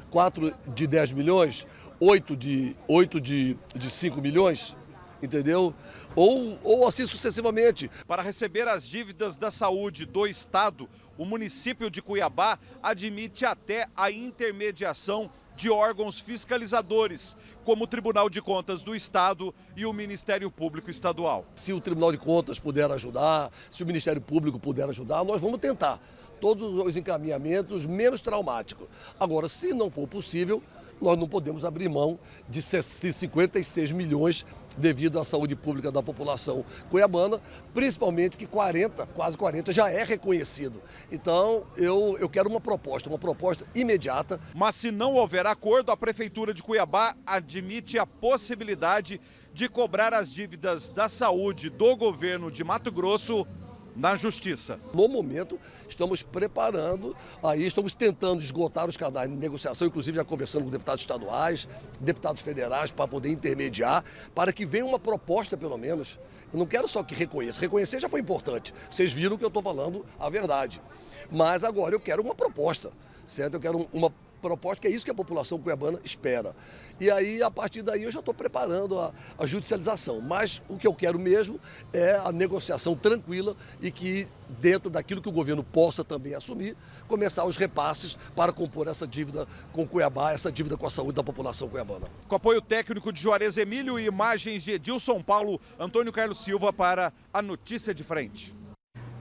[SPEAKER 6] 4 de 10 milhões, 8 de 5 milhões, entendeu? Ou assim sucessivamente.
[SPEAKER 5] Para receber as dívidas da saúde do estado, o município de Cuiabá admite até a intermediação de órgãos fiscalizadores, como o Tribunal de Contas do Estado e o Ministério Público Estadual.
[SPEAKER 6] Se o Tribunal de Contas puder ajudar, se o Ministério Público puder ajudar, nós vamos tentar todos os encaminhamentos menos traumáticos. Agora, se não for possível, nós não podemos abrir mão de 56 milhões devido à saúde pública da população cuiabana, principalmente que quase 40 já é reconhecido. Então, eu quero uma proposta imediata.
[SPEAKER 5] Mas se não houver acordo, a Prefeitura de Cuiabá admite a possibilidade de cobrar as dívidas da saúde do governo de Mato Grosso na Justiça.
[SPEAKER 6] No momento, estamos preparando, estamos tentando esgotar os canais de negociação, inclusive já conversando com deputados estaduais, deputados federais, para poder intermediar, para que venha uma proposta, pelo menos. Eu não quero só que reconheça. Reconhecer já foi importante. Vocês viram que eu estou falando a verdade. Mas agora eu quero uma proposta, certo? Eu quero uma proposta, que é isso que a população cuiabana espera. E aí, a partir daí, eu já estou preparando a judicialização. Mas o que eu quero mesmo é a negociação tranquila e que, dentro daquilo que o governo possa também assumir, começar os repasses para compor essa dívida com Cuiabá, essa dívida com a saúde da população cuiabana.
[SPEAKER 5] Com apoio técnico de Juarez Emílio e imagens de Edilson Paulo, Antônio Carlos Silva para a Notícia de Frente.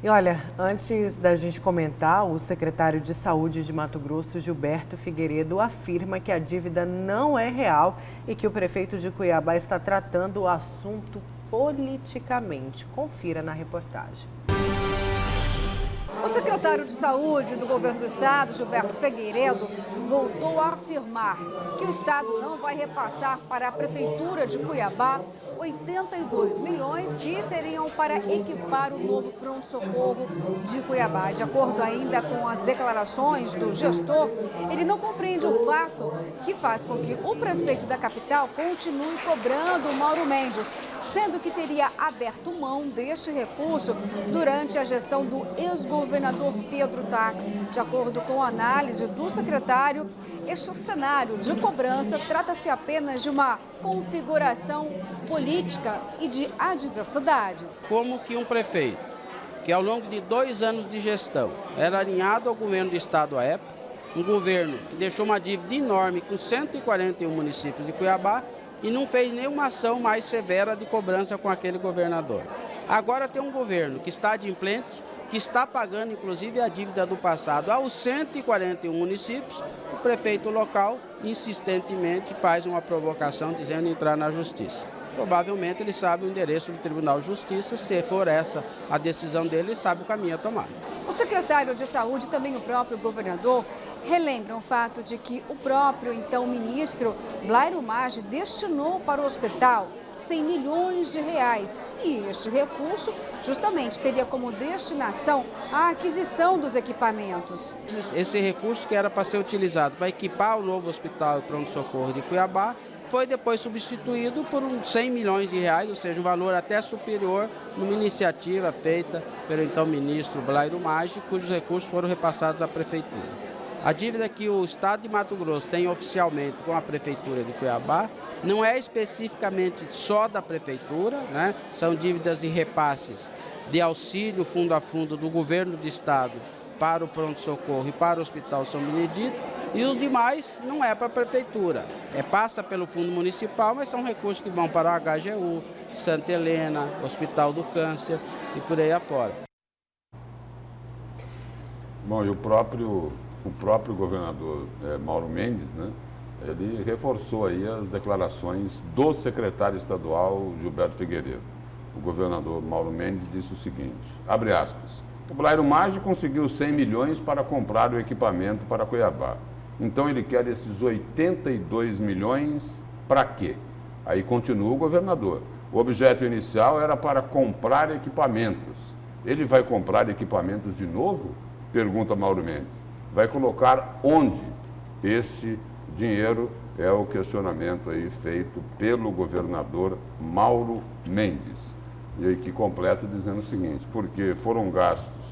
[SPEAKER 1] E olha, antes da gente comentar, o secretário de Saúde de Mato Grosso, Gilberto Figueiredo, afirma que a dívida não é real e que o prefeito de Cuiabá está tratando o assunto politicamente. Confira na reportagem.
[SPEAKER 7] O secretário de Saúde do governo do estado, Gilberto Figueiredo, voltou a afirmar que o estado não vai repassar para a prefeitura de Cuiabá 82 milhões que seriam para equipar o novo pronto-socorro de Cuiabá. De acordo ainda com as declarações do gestor, ele não compreende o fato que faz com que o prefeito da capital continue cobrando o Mauro Mendes, sendo que teria aberto mão deste recurso durante a gestão do ex-governador Pedro Tax. De acordo com a análise do secretário, este cenário de cobrança trata-se apenas de uma configuração política e de adversidades.
[SPEAKER 8] Como que um prefeito, que ao longo de 2 anos de gestão era alinhado ao governo do estado à época, um governo que deixou uma dívida enorme com 141 municípios de Cuiabá e não fez nenhuma ação mais severa de cobrança com aquele governador. Agora tem um governo que está adimplente, que está pagando inclusive a dívida do passado aos 141 municípios, o prefeito local insistentemente faz uma provocação dizendo entrar na justiça. Provavelmente ele sabe o endereço do Tribunal de Justiça, se for essa a decisão dele, ele sabe o caminho a tomar.
[SPEAKER 7] O secretário de Saúde, também o próprio governador, relembram o fato de que o próprio, então, ministro Blairo Maggi destinou para o hospital 100 milhões de reais. E este recurso justamente teria como destinação a aquisição dos equipamentos.
[SPEAKER 8] Esse recurso que era para ser utilizado para equipar o novo hospital e pronto-socorro de Cuiabá foi depois substituído por uns 100 milhões de reais, ou seja, um valor até superior numa iniciativa feita pelo então ministro Blairo Maggi, cujos recursos foram repassados à Prefeitura. A dívida que o Estado de Mato Grosso tem oficialmente com a Prefeitura de Cuiabá não é especificamente só da Prefeitura, né? São dívidas e repasses de auxílio fundo a fundo do governo do Estado para o pronto-socorro e para o Hospital São Benedito, e os demais não é para a Prefeitura. Passa pelo Fundo Municipal, mas são recursos que vão para o HGU, Santa Helena, Hospital do Câncer e por aí afora.
[SPEAKER 3] Bom, e o próprio governador Mauro Mendes, né, ele reforçou aí as declarações do secretário estadual Gilberto Figueiredo. O governador Mauro Mendes disse o seguinte, abre aspas, o Blairo Maggi conseguiu 100 milhões para comprar o equipamento para Cuiabá. Então ele quer esses 82 milhões para quê? Aí continua o governador. O objeto inicial era para comprar equipamentos. Ele vai comprar equipamentos de novo? Pergunta Mauro Mendes. Vai colocar onde? Este dinheiro é o questionamento aí feito pelo governador Mauro Mendes. E aí que completa dizendo o seguinte, porque foram gastos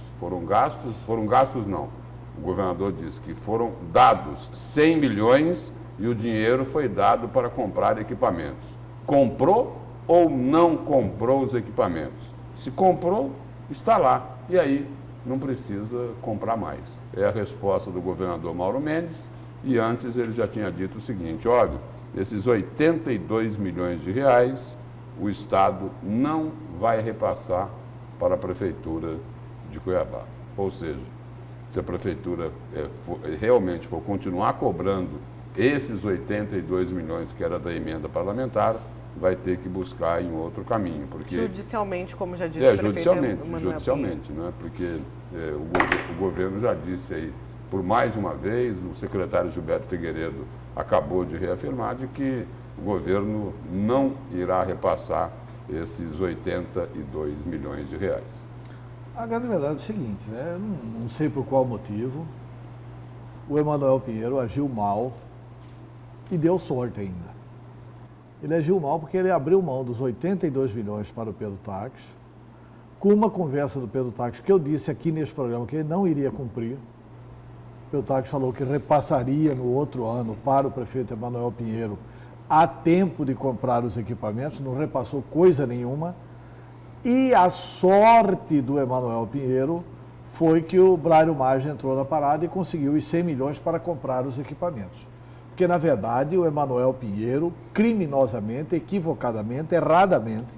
[SPEAKER 3] não. O governador disse que foram dados 100 milhões e o dinheiro foi dado para comprar equipamentos. Comprou ou não comprou os equipamentos? Se comprou, está lá. E aí não precisa comprar mais. É a resposta do governador Mauro Mendes. E antes ele já tinha dito o seguinte, olha, esses 82 milhões de reais, o Estado não vai repassar para a Prefeitura de Cuiabá. Ou seja, se a Prefeitura realmente for continuar cobrando esses 82 milhões que era da emenda parlamentar, vai ter que buscar em outro caminho. Porque,
[SPEAKER 1] judicialmente, como já disse o prefeito
[SPEAKER 3] judicialmente, né? Porque o governo já disse aí, por mais uma vez, o secretário Gilberto Figueiredo acabou de reafirmar de que o governo não irá repassar esses 82 milhões de reais.
[SPEAKER 2] A grande verdade é o seguinte, né? Não sei por qual motivo, o Emanuel Pinheiro agiu mal e deu sorte ainda. Ele agiu mal porque ele abriu mão dos 82 milhões para o Pedro Taques, com uma conversa do Pedro Taques, que eu disse aqui nesse programa que ele não iria cumprir. O Pedro Taques falou que repassaria no outro ano para o prefeito Emanuel Pinheiro a tempo de comprar os equipamentos, não repassou coisa nenhuma. E a sorte do Emanuel Pinheiro foi que o Blairo Maggi entrou na parada e conseguiu os 100 milhões para comprar os equipamentos. Porque, na verdade, o Emanuel Pinheiro, criminosamente, equivocadamente, erradamente,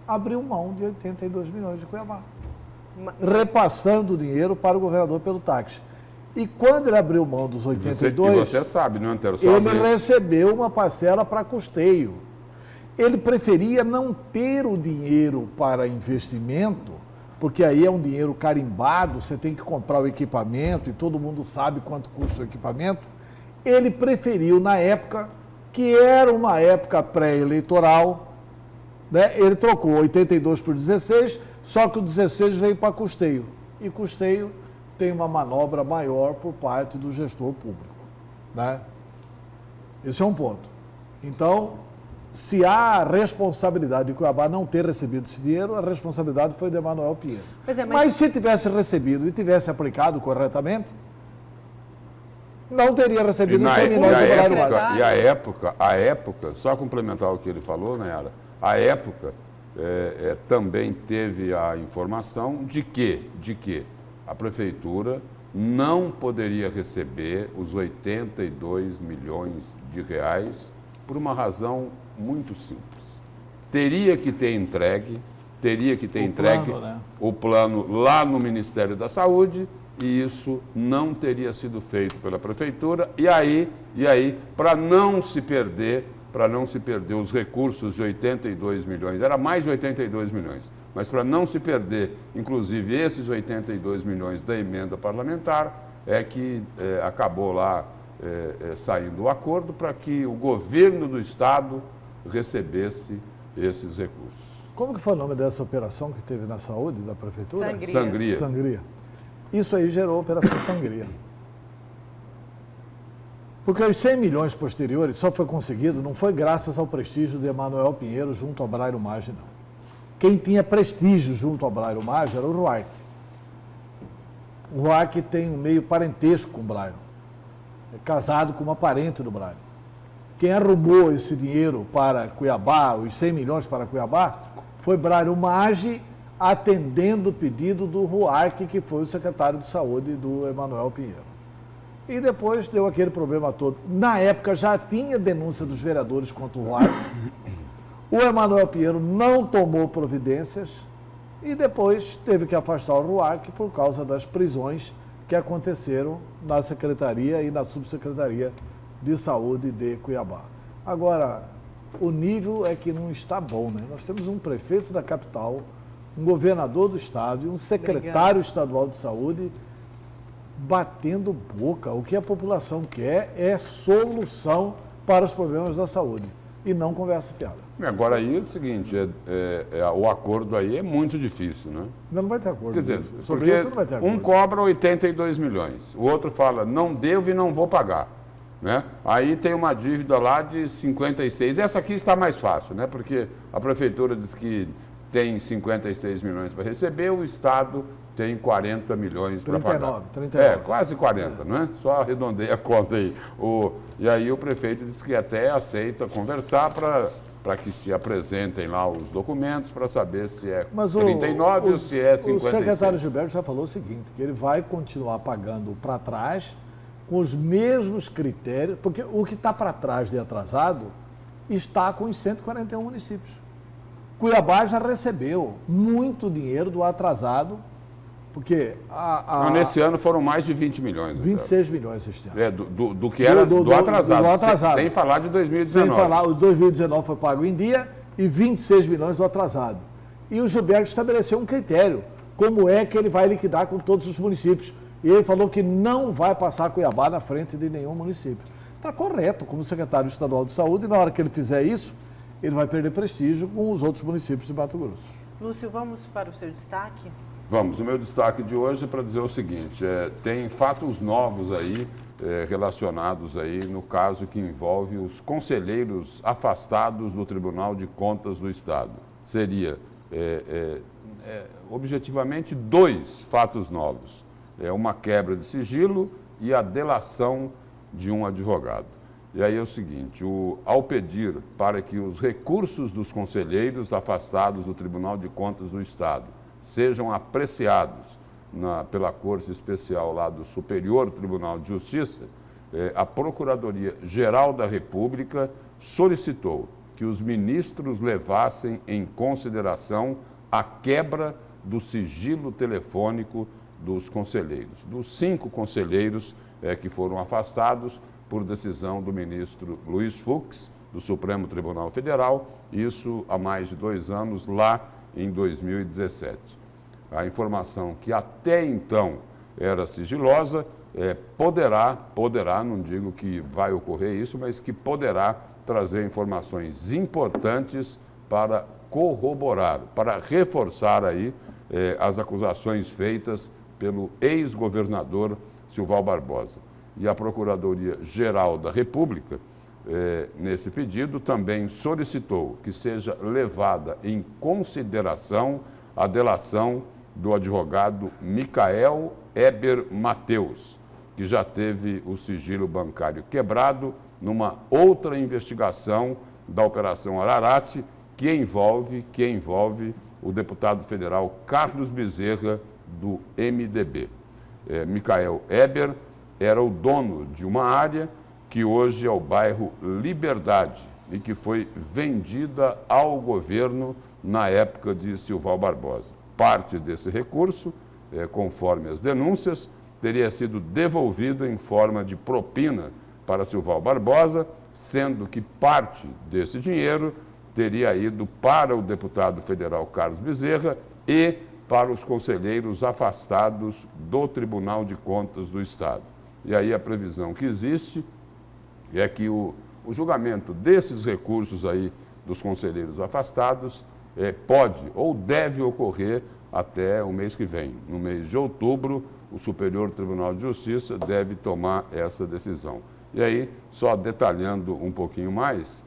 [SPEAKER 2] abriu mão de 82 milhões de Cuiabá, repassando o dinheiro para o governador pelo táxi. E quando ele abriu mão dos 82...
[SPEAKER 3] E você sabe, não é, Antero?
[SPEAKER 2] Ele recebeu uma parcela para custeio. Ele preferia não ter o dinheiro para investimento, porque aí é um dinheiro carimbado, você tem que comprar o equipamento e todo mundo sabe quanto custa o equipamento. Ele preferiu, na época, que era uma época pré-eleitoral, né? Ele trocou 82 por 16, só que o 16 veio para custeio. E custeio tem uma manobra maior por parte do gestor público, né? Esse é um ponto. Então, se há responsabilidade de Cuiabá não ter recebido esse dinheiro, a responsabilidade foi de Emanuel Pinheiro. Mas se tivesse recebido e tivesse aplicado corretamente, não teria recebido os 100 milhões do Blairo Maggi.
[SPEAKER 3] E a época, só complementar o que ele falou, Nayara, a época também teve a informação de que a Prefeitura não poderia receber os 82 milhões de reais por uma razão muito simples. Teria que ter entregue o plano lá no Ministério da Saúde, e isso não teria sido feito pela Prefeitura, e aí para não se perder os recursos de 82 milhões, era mais de 82 milhões, mas para não se perder, inclusive, esses 82 milhões da emenda parlamentar, é que acabou lá saindo o acordo para que o governo do Estado recebesse esses recursos.
[SPEAKER 2] Como que foi o nome dessa operação que teve na saúde da prefeitura?
[SPEAKER 1] Sangria.
[SPEAKER 2] Sangria. Isso aí gerou a Operação Sangria. Porque os 100 milhões posteriores só foi conseguido, não foi graças ao prestígio de Emanuel Pinheiro junto ao Brairo Maggi, não. Quem tinha prestígio junto ao Brairo Maggi era o Ruark. O Ruark tem um meio parentesco com o Brairo. É casado com uma parente do Brairo. Quem arrumou esse dinheiro para Cuiabá, os 100 milhões para Cuiabá, foi Brairo Maggi, atendendo o pedido do Ruark, que foi o secretário de saúde do Emanuel Pinheiro. E depois deu aquele problema todo. Na época já tinha denúncia dos vereadores contra o Ruark. O Emanuel Pinheiro não tomou providências e depois teve que afastar o Ruark por causa das prisões que aconteceram na Secretaria e na Subsecretaria de Saúde de Cuiabá. Agora, o nível é que não está bom, né? Nós temos um prefeito da capital, um governador do estado e um secretário estadual de saúde batendo boca. O que a população quer é solução para os problemas da saúde e não conversa fiada.
[SPEAKER 3] Agora aí é o seguinte, o acordo aí é muito difícil, né?
[SPEAKER 2] Não vai ter acordo.
[SPEAKER 3] Quer dizer,
[SPEAKER 2] sobre
[SPEAKER 3] porque
[SPEAKER 2] isso não vai ter acordo.
[SPEAKER 3] um cobra 82 milhões, o outro fala, não devo e não vou pagar. Né? Aí tem uma dívida lá de 56. Essa aqui está mais fácil, né? Porque a prefeitura diz que tem 56 milhões para receber, o Estado tem 40 milhões para pagar.
[SPEAKER 2] 39.
[SPEAKER 3] Quase 40, não é? Só arredondei a conta aí. E aí o prefeito disse que até aceita conversar para que se apresentem lá os documentos para saber se é 39 ou se é 56.
[SPEAKER 2] O secretário Gilberto já falou o seguinte, que ele vai continuar pagando para trás com os mesmos critérios, porque o que está para trás de atrasado está com os 141 municípios. Cuiabá já recebeu muito dinheiro do atrasado, porque
[SPEAKER 3] nesse ano foram mais de 20 milhões.
[SPEAKER 2] 26 milhões este ano.
[SPEAKER 3] Do que era do atrasado. Sem falar de 2019.
[SPEAKER 2] Sem falar, o 2019 foi pago em dia e 26 milhões do atrasado. E o Gilberto estabeleceu um critério, como é que ele vai liquidar com todos os municípios. E ele falou que não vai passar Cuiabá na frente de nenhum município. Está correto, como secretário estadual de saúde, e na hora que ele fizer isso, ele vai perder prestígio com os outros municípios de Mato Grosso.
[SPEAKER 1] Lúcio, vamos para o seu destaque?
[SPEAKER 3] Vamos, o meu destaque de hoje é para dizer o seguinte, tem fatos novos aí, relacionados aí no caso que envolve os conselheiros afastados do Tribunal de Contas do Estado. Seria, objetivamente, 2 fatos novos. Uma quebra de sigilo e a delação de um advogado. E aí é o seguinte, ao pedir para que os recursos dos conselheiros afastados do Tribunal de Contas do Estado sejam apreciados pela Corte Especial lá do Superior Tribunal de Justiça, a Procuradoria-Geral da República solicitou que os ministros levassem em consideração a quebra do sigilo telefônico dos conselheiros, dos 5 conselheiros que foram afastados por decisão do ministro Luiz Fux, do Supremo Tribunal Federal, isso há mais de 2 anos, lá em 2017. A informação que até então era sigilosa, poderá, não digo que vai ocorrer isso, mas que poderá trazer informações importantes para corroborar, para reforçar aí as acusações feitas pelo ex-governador Silval Barbosa. E a Procuradoria-Geral da República, nesse pedido, também solicitou que seja levada em consideração a delação do advogado Micael Eber Mateus, que já teve o sigilo bancário quebrado numa outra investigação da Operação Ararate, que envolve o deputado federal Carlos Bezerra, do MDB. Micael Eber era o dono de uma área que hoje é o bairro Liberdade e que foi vendida ao governo na época de Silval Barbosa. Parte desse recurso, conforme as denúncias, teria sido devolvido em forma de propina para Silval Barbosa, sendo que parte desse dinheiro teria ido para o deputado federal Carlos Bezerra e para os conselheiros afastados do Tribunal de Contas do Estado. E aí a previsão que existe é que o julgamento desses recursos aí dos conselheiros afastados pode ou deve ocorrer até o mês que vem. No mês de outubro, o Superior Tribunal de Justiça deve tomar essa decisão. E aí, só detalhando um pouquinho mais,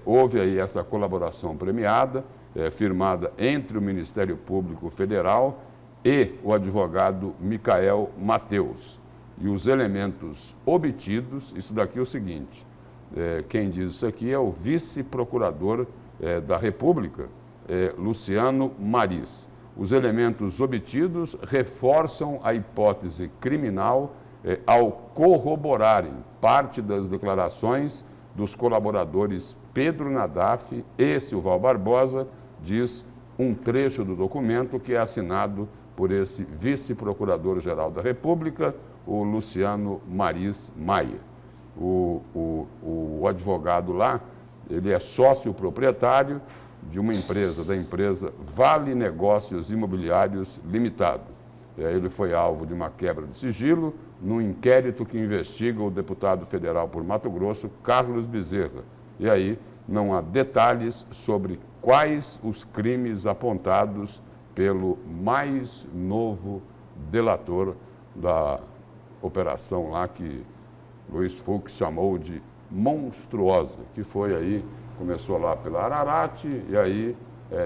[SPEAKER 3] houve aí essa colaboração premiada, firmada entre o Ministério Público Federal e o advogado Micael Mateus. E os elementos obtidos, isso daqui é o seguinte, quem diz isso aqui é o vice-procurador da República, Luciano Maris. Os elementos obtidos reforçam a hipótese criminal ao corroborarem parte das declarações dos colaboradores Pedro Nadaf e Silval Barbosa, diz um trecho do documento que é assinado por esse vice-procurador-geral da República, o Luciano Maris Maia. O advogado lá, ele é sócio proprietário de uma empresa, da empresa Vale Negócios Imobiliários Limitado. Ele foi alvo de uma quebra de sigilo no inquérito que investiga o deputado federal por Mato Grosso, Carlos Bezerra. E aí não há detalhes sobre quais os crimes apontados pelo mais novo delator da operação lá que Luiz Fux chamou de monstruosa, que foi aí, começou lá pela Ararat e aí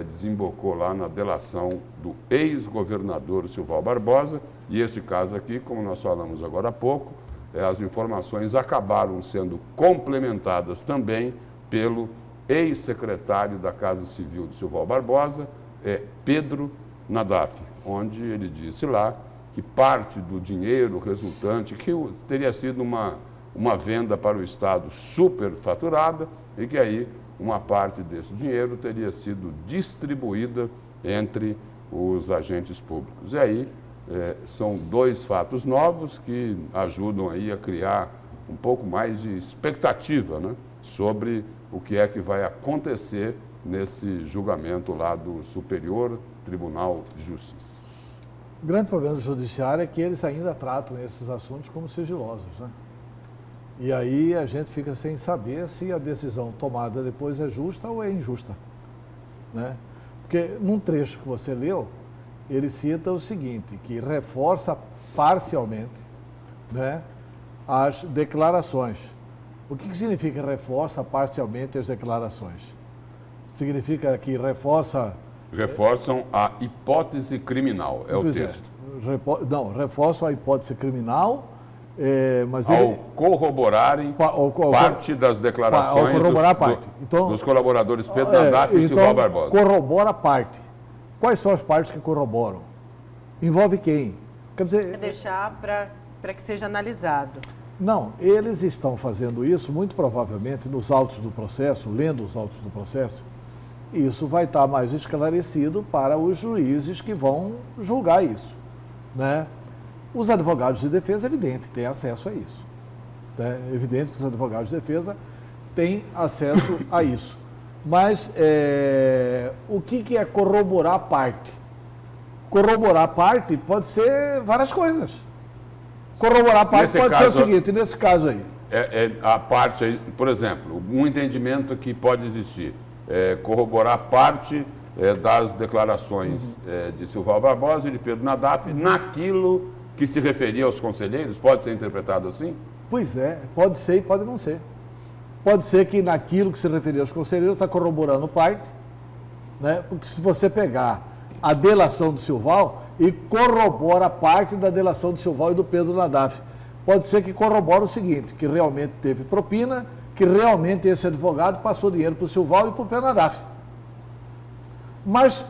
[SPEAKER 3] desembocou lá na delação do ex-governador Silval Barbosa. E esse caso aqui, como nós falamos agora há pouco, as informações acabaram sendo complementadas também pelo ex-secretário da Casa Civil de Silval Barbosa, Pedro Nadaf, onde ele disse lá que parte do dinheiro resultante, que teria sido uma venda para o Estado superfaturada e que aí uma parte desse dinheiro teria sido distribuída entre os agentes públicos. E aí são dois fatos novos que ajudam aí a criar um pouco mais de expectativa, né, sobre o que é que vai acontecer nesse julgamento lá do Superior Tribunal de Justiça.
[SPEAKER 2] O grande problema do judiciário é que eles ainda tratam esses assuntos como sigilosos, né? E aí a gente fica sem saber se a decisão tomada depois é justa ou é injusta, né? Porque num trecho que você leu, ele cita o seguinte, que reforça parcialmente, né, as declarações. O que significa reforça parcialmente as declarações? Significa que
[SPEAKER 3] reforçam a hipótese criminal, é o texto.
[SPEAKER 2] Reforçam a hipótese criminal, mas
[SPEAKER 3] ao corroborarem parte das declarações dos colaboradores Pedro Nadaf e Silval Barbosa.
[SPEAKER 2] Corrobora parte. Quais são as partes que corroboram? Envolve quem? Quer dizer,
[SPEAKER 1] deixar para que seja analisado.
[SPEAKER 2] Não, eles estão fazendo isso muito provavelmente nos autos do processo, lendo os autos do processo. Isso vai estar mais esclarecido para os juízes que vão julgar isso, né? Os advogados de defesa, evidente, têm acesso a isso. É evidente que os advogados de defesa têm acesso a isso. Mas o que é corroborar parte? Corroborar parte pode ser várias coisas. Corroborar parte pode ser o seguinte, nesse caso aí.
[SPEAKER 3] A parte aí, por exemplo, um entendimento que pode existir. Corroborar parte das declarações de Silval Barbosa e de Pedro Nadaf naquilo que se referia aos conselheiros, pode ser interpretado assim?
[SPEAKER 2] Pois é, pode ser e pode não ser. Pode ser que naquilo que se referia aos conselheiros está corroborando parte, né? Porque se você pegar a delação do Silval e corrobora parte da delação do Silval e do Pedro Nadaf, pode ser que corrobore o seguinte, que realmente teve propina, que realmente esse advogado passou dinheiro para o Silval e para o Pedro Nadaf. Mas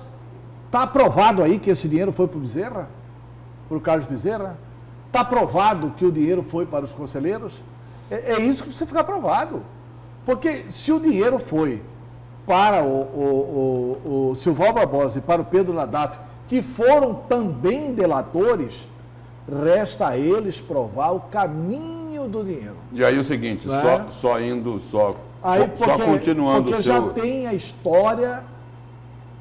[SPEAKER 2] está provado aí que esse dinheiro foi para o Bezerra? Para o Carlos Bezerra? Está provado que o dinheiro foi para os conselheiros? É isso que precisa ficar provado. Porque se o dinheiro foi para o Silval Barbosa e para o Pedro Nadaf, que foram também delatores, resta a eles provar o caminho do dinheiro.
[SPEAKER 3] E aí o seguinte,
[SPEAKER 2] né?
[SPEAKER 3] só continuando
[SPEAKER 2] porque já tem a história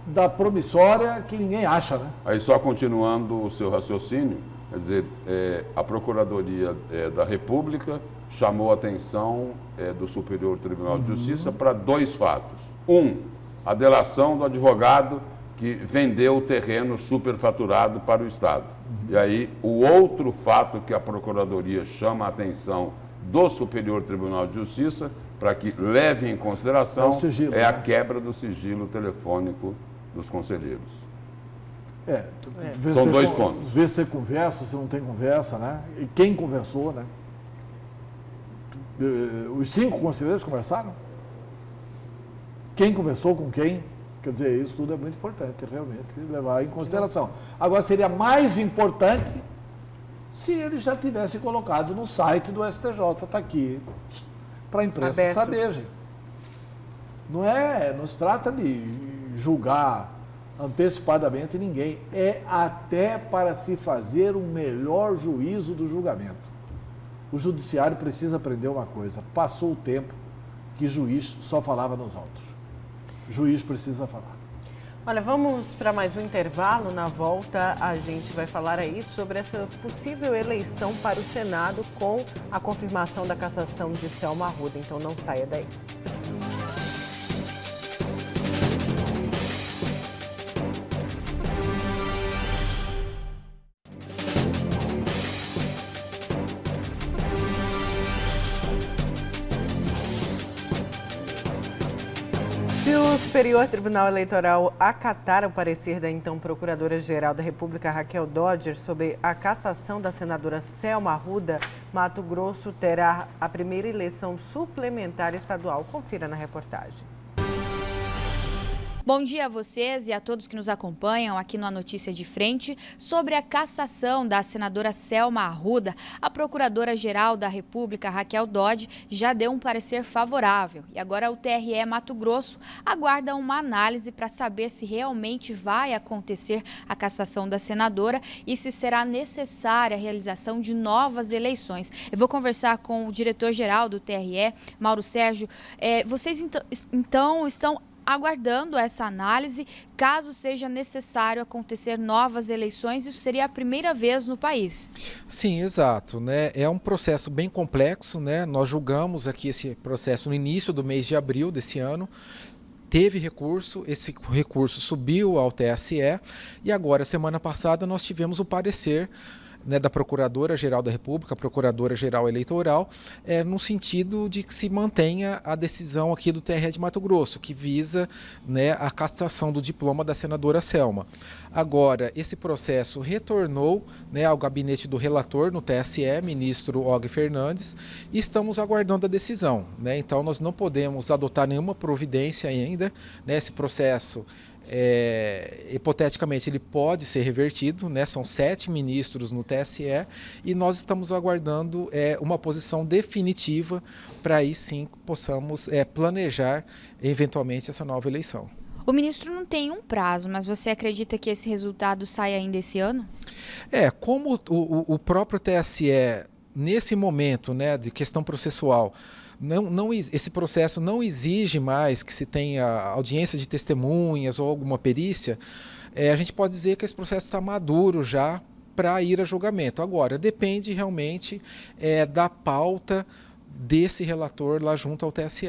[SPEAKER 2] da promissória que ninguém acha, né?
[SPEAKER 3] Aí só continuando o seu raciocínio, quer dizer, a Procuradoria da República chamou a atenção do Superior Tribunal de Justiça para dois fatos. A delação do advogado que vendeu o terreno superfaturado para o Estado. E aí, o outro fato que a Procuradoria chama a atenção do Superior Tribunal de Justiça, para que leve em consideração,
[SPEAKER 2] sigilo,
[SPEAKER 3] a quebra do sigilo telefônico dos conselheiros. São dois pontos.
[SPEAKER 2] Vê se você conversa, se não tem conversa, né? E quem conversou, né? Os 5 conselheiros conversaram? Quem conversou com quem? Quer dizer, isso tudo é muito importante, realmente, levar em consideração. Agora, seria mais importante se ele já tivesse colocado no site do STJ, está aqui, para a imprensa
[SPEAKER 1] aberto.
[SPEAKER 2] saber, gente. Não se trata de julgar antecipadamente ninguém, é até para se fazer um melhor juízo do julgamento. O judiciário precisa aprender uma coisa, passou o tempo que juiz só falava nos autos. Juiz precisa falar.
[SPEAKER 1] Olha, vamos para mais um intervalo. Na volta, a gente vai falar aí sobre essa possível eleição para o Senado com a confirmação da cassação de Selma Arruda. Então, não saia daí. Se o Superior Tribunal Eleitoral acatar o parecer da então Procuradora-Geral da República, Raquel Dodger, sobre a cassação da senadora Selma Arruda, Mato Grosso terá a primeira eleição suplementar estadual. Confira na reportagem.
[SPEAKER 9] Bom dia a vocês e a todos que nos acompanham aqui no A Notícia de Frente. Sobre a cassação da senadora Selma Arruda, a Procuradora-Geral da República, Raquel Dodge, já deu um parecer favorável. E agora o TRE Mato Grosso aguarda uma análise para saber se realmente vai acontecer a cassação da senadora e se será necessária a realização de novas eleições. Eu vou conversar com o diretor-geral do TRE, Mauro Sérgio. Vocês então estão aguardando essa análise, caso seja necessário acontecer novas eleições, isso seria a primeira vez no país.
[SPEAKER 10] Sim, exato, né? É um processo bem complexo, né? Nós julgamos aqui esse processo no início do mês de abril desse ano. Teve recurso, esse recurso subiu ao TSE e agora, semana passada, nós tivemos o parecer, né, da Procuradora-Geral da República, a Procuradora-Geral Eleitoral, no sentido de que se mantenha a decisão aqui do TRE de Mato Grosso, que visa, né, a cassação do diploma da senadora Selma. Agora, esse processo retornou, né, ao gabinete do relator no TSE, ministro Og Fernandes, e estamos aguardando a decisão, né? Então, nós não podemos adotar nenhuma providência ainda, né? Esse processo, hipoteticamente, ele pode ser revertido, né? São 7 ministros no TSE e nós estamos aguardando uma posição definitiva para aí sim possamos planejar eventualmente essa nova eleição.
[SPEAKER 9] O ministro não tem um prazo, mas você acredita que esse resultado sai ainda esse ano?
[SPEAKER 10] Como o próprio TSE, nesse momento, né, de questão processual, esse processo não exige mais que se tenha audiência de testemunhas ou alguma perícia, a gente pode dizer que esse processo está maduro já para ir a julgamento. Agora, depende realmente da pauta desse relator lá junto ao TSE.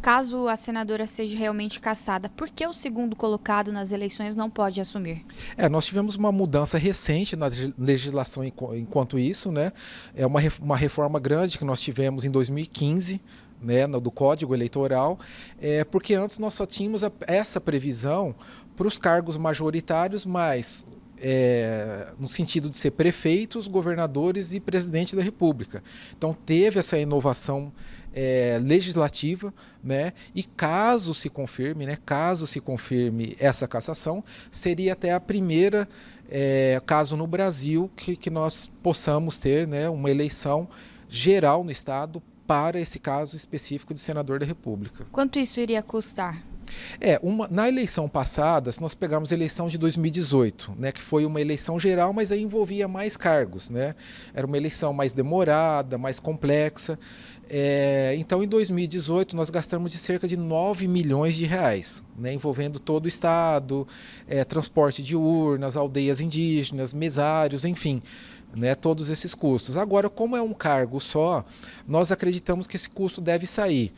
[SPEAKER 9] Caso a senadora seja realmente cassada, por que o segundo colocado nas eleições não pode assumir?
[SPEAKER 10] Nós tivemos uma mudança recente na legislação enquanto isso, né? É uma reforma grande que nós tivemos em 2015, né, do Código Eleitoral, porque antes nós só tínhamos essa previsão para os cargos majoritários, mas no sentido de ser prefeitos, governadores e presidente da República. Então teve essa inovação legislativa, né? E caso se confirme, essa cassação, seria até a primeira caso no Brasil que nós possamos ter, né, uma eleição geral no Estado para esse caso específico de senador da República.
[SPEAKER 9] Quanto isso iria custar?
[SPEAKER 10] Na eleição passada, se nós pegarmos a eleição de 2018, né, que foi uma eleição geral, mas aí envolvia mais cargos, né? Era uma eleição mais demorada, mais complexa. Então, em 2018, nós gastamos de cerca de 9 milhões de reais, né, envolvendo todo o Estado, transporte de urnas, aldeias indígenas, mesários, enfim, né, todos esses custos. Agora, como é um cargo só, nós acreditamos que esse custo deve sair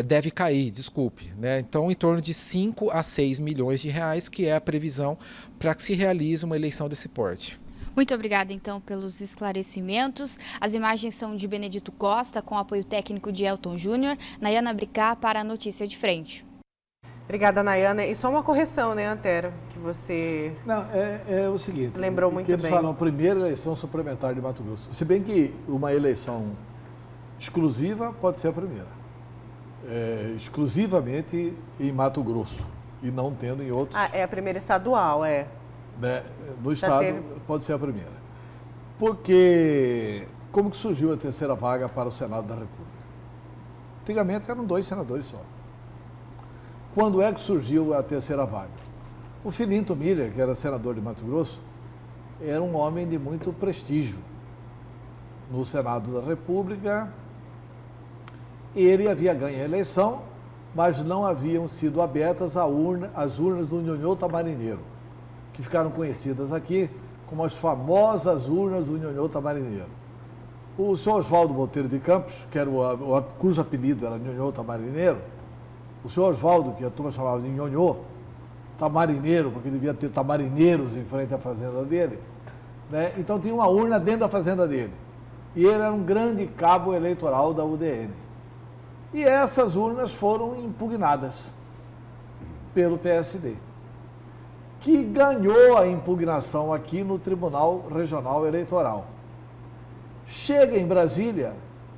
[SPEAKER 10] deve cair, desculpe, né? Então, em torno de 5 a 6 milhões de reais, que é a previsão para que se realize uma eleição desse porte.
[SPEAKER 9] Muito obrigada, então, pelos esclarecimentos. As imagens são de Benedito Costa, com apoio técnico de Elton Júnior. Nayana Bricá para a Notícia de Frente.
[SPEAKER 1] Obrigada, Nayana. E só uma correção, né, Antero, que você...
[SPEAKER 2] Não, é o seguinte...
[SPEAKER 1] Lembrou muito
[SPEAKER 2] eles
[SPEAKER 1] bem.
[SPEAKER 2] falam primeira eleição suplementar de Mato Grosso. Se bem que uma eleição exclusiva pode ser a primeira. Exclusivamente em Mato Grosso e não tendo em outros...
[SPEAKER 1] Ah, é a primeira estadual, é.
[SPEAKER 2] Né? No estado pode ser a primeira. Porque como que surgiu a terceira vaga para o Senado da República? Antigamente eram 2 senadores só. Quando é que surgiu a terceira vaga? O Filinto Miller, que era senador de Mato Grosso, era um homem de muito prestígio no Senado da República. Ele havia ganho a eleição, mas não haviam sido abertas as urnas do Nhonhô Tamarineiro, que ficaram conhecidas aqui como as famosas urnas do Nhonhô Tamarineiro. O senhor Oswaldo Monteiro de Campos, que era cujo apelido era Nhonhô Tamarineiro, o senhor Oswaldo, que a turma chamava de Nhonhô Tamarineiro, porque devia ter tamarineiros em frente à fazenda dele, né? Então tinha uma urna dentro da fazenda dele. E ele era um grande cabo eleitoral da UDN. E essas urnas foram impugnadas pelo PSD, que ganhou a impugnação aqui no Tribunal Regional Eleitoral. Chega em Brasília,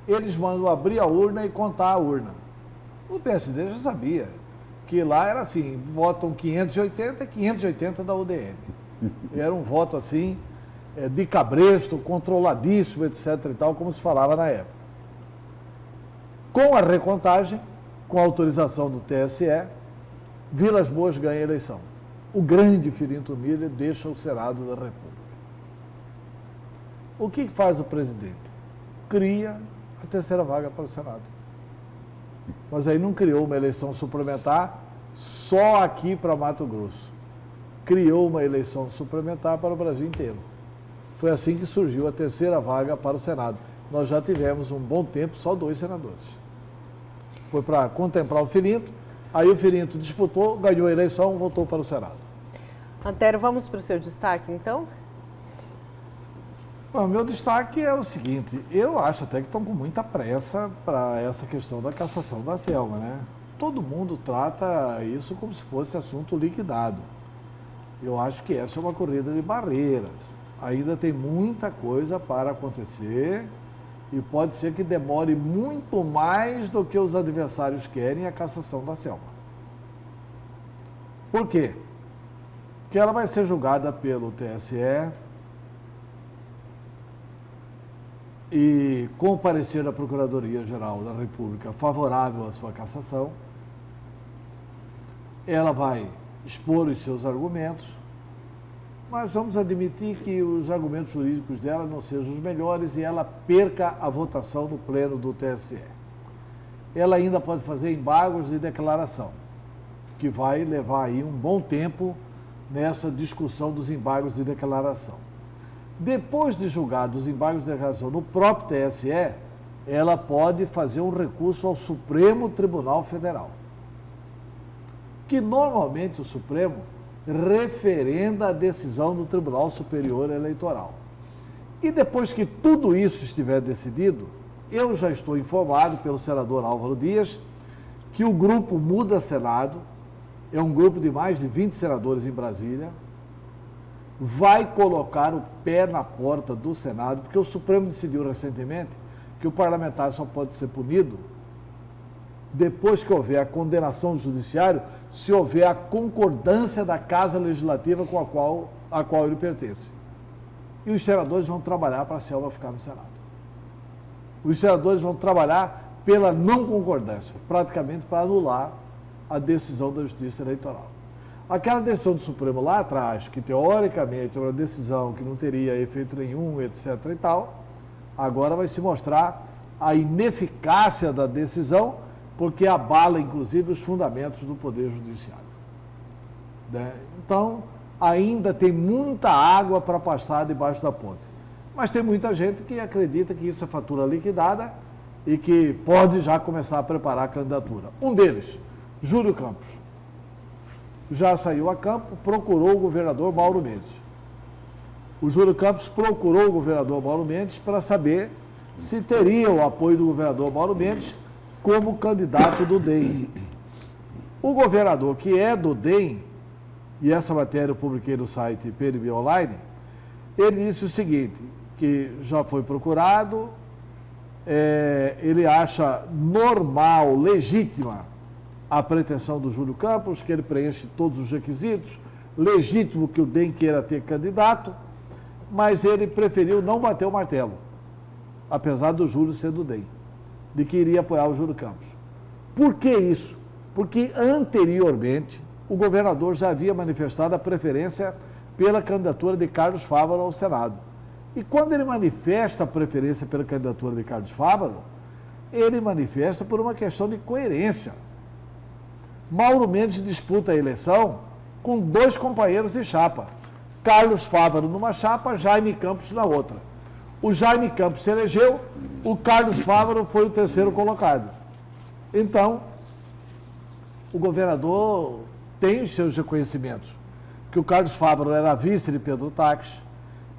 [SPEAKER 2] eles mandam abrir a urna e contar a urna. O PSD já sabia que lá era assim, votam 580 da UDN. Era um voto assim, de cabresto, controladíssimo, etc. e tal, como se falava na época. Com a recontagem, com a autorização do TSE, Vilas Boas ganha a eleição. O grande Filinto Miller deixa o Senado da República. O que faz o presidente? Cria a terceira vaga para o Senado. Mas aí não criou uma eleição suplementar só aqui para Mato Grosso. Criou uma eleição suplementar para o Brasil inteiro. Foi assim que surgiu a terceira vaga para o Senado. Nós já tivemos um bom tempo só 2 senadores. Foi para contemplar o Filinto, aí o Filinto disputou, ganhou a eleição, voltou para o Senado.
[SPEAKER 1] Antero, vamos para o seu destaque, então?
[SPEAKER 2] Bom, meu destaque é o seguinte, eu acho até que estão com muita pressa para essa questão da cassação da Selma, né? Todo mundo trata isso como se fosse assunto liquidado. Eu acho que essa é uma corrida de barreiras. Ainda tem muita coisa para acontecer e pode ser que demore muito mais do que os adversários querem a cassação da Selma. Por quê? Porque ela vai ser julgada pelo TSE e com o parecer da Procuradoria-Geral da República favorável à sua cassação, ela vai expor os seus argumentos, mas vamos admitir que os argumentos jurídicos dela não sejam os melhores e ela perca a votação no pleno do TSE. Ela ainda pode fazer embargos de declaração, que vai levar aí um bom tempo nessa discussão dos embargos de declaração. Depois de julgados os embargos de declaração no próprio TSE, ela pode fazer um recurso ao Supremo Tribunal Federal, que normalmente o Supremo referenda a decisão do Tribunal Superior Eleitoral. E depois que tudo isso estiver decidido, eu já estou informado pelo senador Álvaro Dias que o grupo Muda Senado, é um grupo de mais de 20 senadores em Brasília, vai colocar o pé na porta do Senado, porque o Supremo decidiu recentemente que o parlamentar só pode ser punido depois que houver a condenação do judiciário, se houver a concordância da Casa Legislativa com a qual ele pertence. E os senadores vão trabalhar para a Selma ficar no Senado. Os senadores vão trabalhar pela não concordância, praticamente para anular a decisão da Justiça Eleitoral. Aquela decisão do Supremo lá atrás, que teoricamente é uma decisão que não teria efeito nenhum, etc. e tal, agora vai se mostrar a ineficácia da decisão, porque abala, inclusive, os fundamentos do Poder Judiciário. Né? Então, ainda tem muita água para passar debaixo da ponte. Mas tem muita gente que acredita que isso é fatura liquidada e que pode já começar a preparar a candidatura. Um deles, Júlio Campos, já saiu a campo, procurou o governador Mauro Mendes. O Júlio Campos procurou o governador Mauro Mendes para saber se teria o apoio do governador Mauro Mendes como candidato do DEM. O governador, que é do DEM, e essa matéria eu publiquei no site PNB Online, ele disse o seguinte, que já foi procurado, ele acha normal, legítima a pretensão do Júlio Campos, que ele preenche todos os requisitos, legítimo que o DEM queira ter candidato, mas ele preferiu não bater o martelo, apesar do Júlio ser do DEM, de que iria apoiar o Júlio Campos. Por que isso? Porque anteriormente o governador já havia manifestado a preferência pela candidatura de Carlos Fávaro ao Senado. E quando ele manifesta a preferência pela candidatura de Carlos Fávaro, ele manifesta por uma questão de coerência. Mauro Mendes disputa a eleição com 2 companheiros de chapa. Carlos Fávaro numa chapa, Jaime Campos na outra. O Jaime Campos se elegeu, o Carlos Fávaro foi o 3º colocado. Então, o governador tem os seus reconhecimentos, que o Carlos Fávaro era vice de Pedro Taques,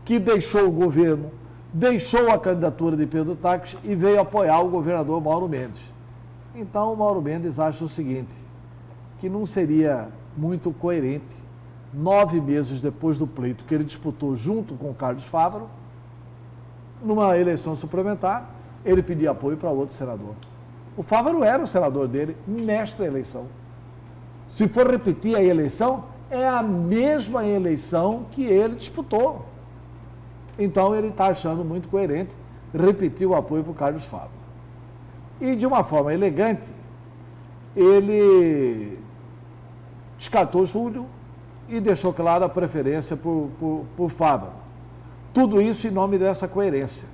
[SPEAKER 2] que deixou o governo, deixou a candidatura de Pedro Taques e veio apoiar o governador Mauro Mendes. Então, o Mauro Mendes acha o seguinte, que não seria muito coerente, 9 meses depois do pleito que ele disputou junto com o Carlos Fávaro, numa eleição suplementar, ele pedia apoio para outro senador. O Fávaro era o senador dele nesta eleição. Se for repetir a eleição, é a mesma eleição que ele disputou. Então, ele está achando muito coerente repetir o apoio para o Carlos Fávaro. E, de uma forma elegante, ele descartou Júlio e deixou clara a preferência por Fávaro. Tudo isso em nome dessa coerência.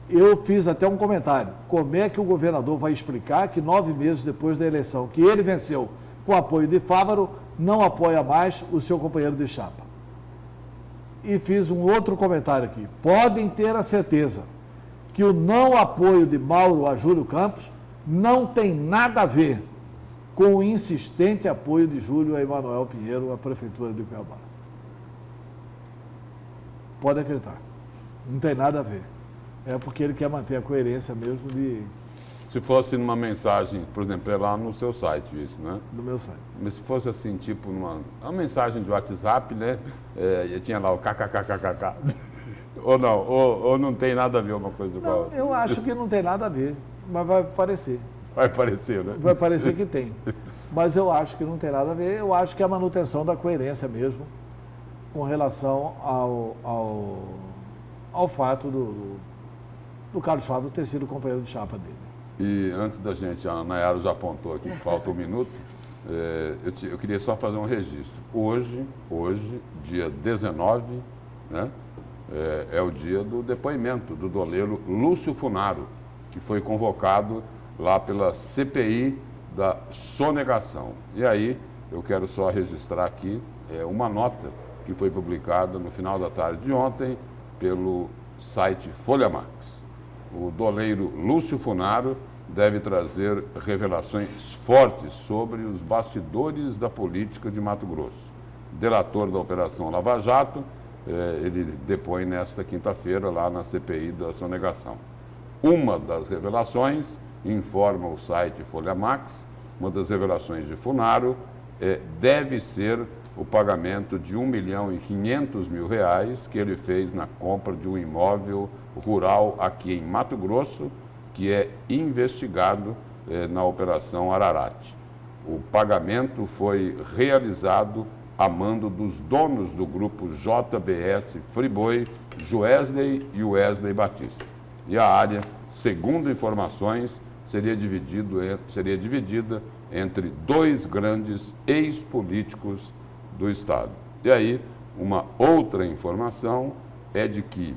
[SPEAKER 2] Eu fiz até um comentário. Como é que o governador vai explicar que 9 meses depois da eleição, que ele venceu com o apoio de Fávaro, não apoia mais o seu companheiro de chapa? E fiz um outro comentário aqui. Podem ter a certeza que o não apoio de Mauro a Júlio Campos não tem nada a ver com o insistente apoio de Júlio a Emanuel Pinheiro à Prefeitura de Cuiabá. Pode acreditar. Não tem nada a ver. É porque ele quer manter a coerência mesmo de...
[SPEAKER 3] Se fosse numa mensagem, por exemplo, é lá no seu site isso, né?
[SPEAKER 2] No meu site.
[SPEAKER 3] Mas se fosse assim, tipo, uma mensagem de WhatsApp, né? E tinha lá o kkkkkk. Ou não? Ou não tem nada a ver uma coisa com a outra?
[SPEAKER 2] Eu acho que não tem nada a ver, mas vai parecer.
[SPEAKER 3] Vai parecer, né?
[SPEAKER 2] Vai parecer que tem. Mas eu acho que não tem nada a ver. Eu acho que é a manutenção da coerência mesmo com relação ao fato do Carlos Fávaro ter sido companheiro de chapa dele.
[SPEAKER 3] E antes da gente, a Nayara já apontou aqui que falta um minuto, eu queria só fazer um registro. Hoje, dia 19, né, é o dia do depoimento do doleiro Lúcio Funaro, que foi convocado lá pela CPI da sonegação. E aí, eu quero só registrar aqui uma nota que foi publicada no final da tarde de ontem pelo site Folha Max. O doleiro Lúcio Funaro deve trazer revelações fortes sobre os bastidores da política de Mato Grosso. Delator da Operação Lava Jato, ele depõe nesta quinta-feira lá na CPI da sonegação. Uma das revelações, informa o site Folha Max, uma das revelações de Funaro deve ser o pagamento de R$ 1.500.000 que ele fez na compra de um imóvel rural aqui em Mato Grosso, que é investigado na Operação Ararate. O pagamento foi realizado a mando dos donos do grupo JBS Friboi, Joesley e Wesley Batista. E a área, segundo informações, seria dividida entre 2 grandes ex-políticos do Estado. E aí, uma outra informação é de que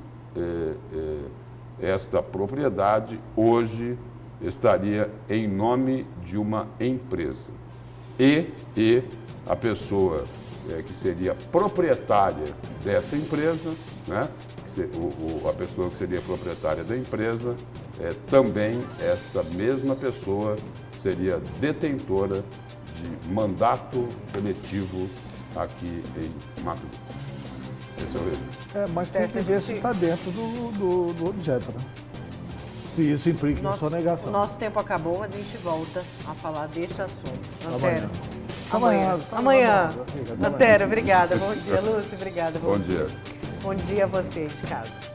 [SPEAKER 3] esta propriedade hoje estaria em nome de uma empresa. E a pessoa que seria proprietária dessa empresa, né? A pessoa que seria proprietária da empresa também esta mesma pessoa seria detentora de mandato eletivo aqui em Mato Grosso. Esse é o registro.
[SPEAKER 2] Mas tem que ver se está dentro do objeto, né? Se isso implica em sonegação.
[SPEAKER 1] O nosso tempo acabou, mas a gente volta a falar deste assunto.
[SPEAKER 2] Amanhã.
[SPEAKER 1] Amanhã. Antero, obrigada. Bom dia, Lúcio. Obrigada.
[SPEAKER 3] Bom dia.
[SPEAKER 1] Bom dia a você de casa.